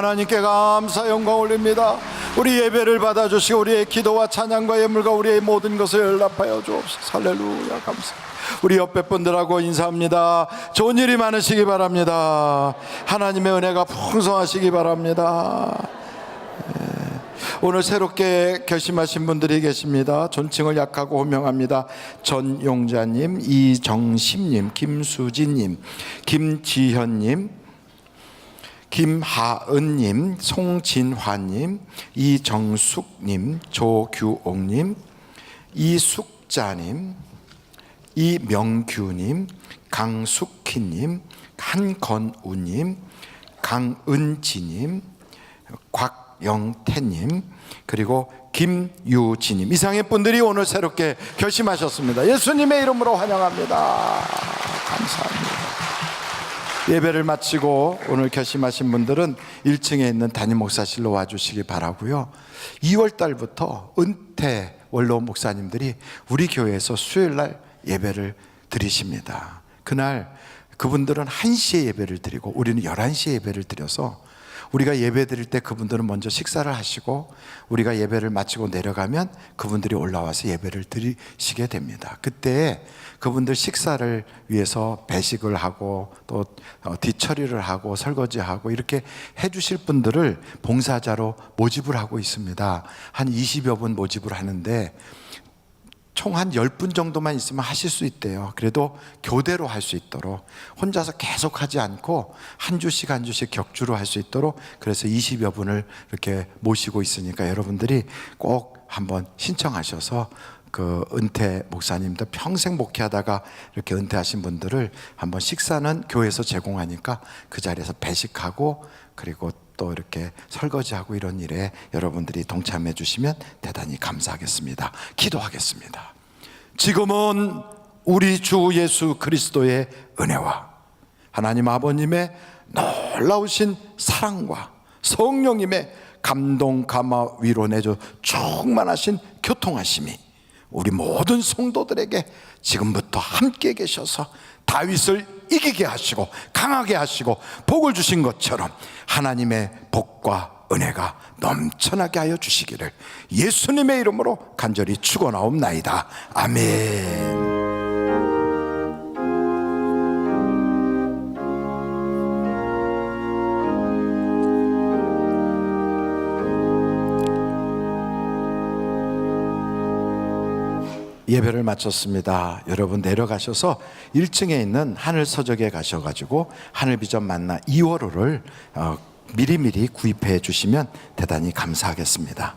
하나님께 감사 영광 올립니다. 우리 예배를 받아주시고 우리의 기도와 찬양과 예물과 우리의 모든 것을 연락하여 주옵소서. 할렐루야. 감사합니다. 우리 옆에 분들하고 인사합니다. 좋은 일이 많으시기 바랍니다. 하나님의 은혜가 풍성하시기 바랍니다. 오늘 새롭게 결심하신 분들이 계십니다. 존칭을 약하고 호명합니다. 전용자님, 이정심님, 김수진님, 김지현님, 김하은님, 송진화님, 이정숙님, 조규옥님, 이숙자님, 이명규님, 강숙희님, 한건우님, 강은지님, 곽영태님, 그리고 김유진님, 이상의 분들이 오늘 새롭게 결심하셨습니다. 예수님의 이름으로 환영합니다. 감사합니다. 예배를 마치고 오늘 결심하신 분들은 1층에 있는 담임 목사실로 와주시기 바라고요. 2월 달부터 은퇴 원로 목사님들이 우리 교회에서 수요일날 예배를 드리십니다. 그날 그분들은 1시에 예배를 드리고 우리는 11시에 예배를 드려서 우리가 예배 드릴 때 그분들은 먼저 식사를 하시고 우리가 예배를 마치고 내려가면 그분들이 올라와서 예배를 드리시게 됩니다. 그때 그분들 식사를 위해서 배식을 하고 또 뒤처리를 하고 설거지하고 이렇게 해주실 분들을 봉사자로 모집을 하고 있습니다. 한 20여 분 모집을 하는데 총 한 10분 정도만 있으면 하실 수 있대요. 그래도 교대로 할 수 있도록, 혼자서 계속 하지 않고 한 주씩 한 주씩 격주로 할 수 있도록, 그래서 20여 분을 이렇게 모시고 있으니까 여러분들이 꼭 한번 신청하셔서 그 은퇴 목사님들 평생 목회하다가 이렇게 은퇴하신 분들을 한번, 식사는 교회에서 제공하니까 그 자리에서 배식하고 그리고 또 이렇게 설거지하고 이런 일에 여러분들이 동참해 주시면 대단히 감사하겠습니다. 기도하겠습니다. 지금은 우리 주 예수 그리스도의 은혜와 하나님 아버님의 놀라우신 사랑과 성령님의 감동, 감화, 위로 내줘 충만하신 교통하심이 우리 모든 성도들에게 지금부터 함께 계셔서 다윗을 이기게 하시고 강하게 하시고 복을 주신 것처럼 하나님의 복과 은혜가 넘쳐나게 하여 주시기를 예수님의 이름으로 간절히 축원하옵나이다. 아멘. 예배를 마쳤습니다. 여러분 내려가셔서 1층에 있는 하늘 서적에 가셔가지고 하늘비전 만나 2월호를 미리미리 구입해 주시면 대단히 감사하겠습니다.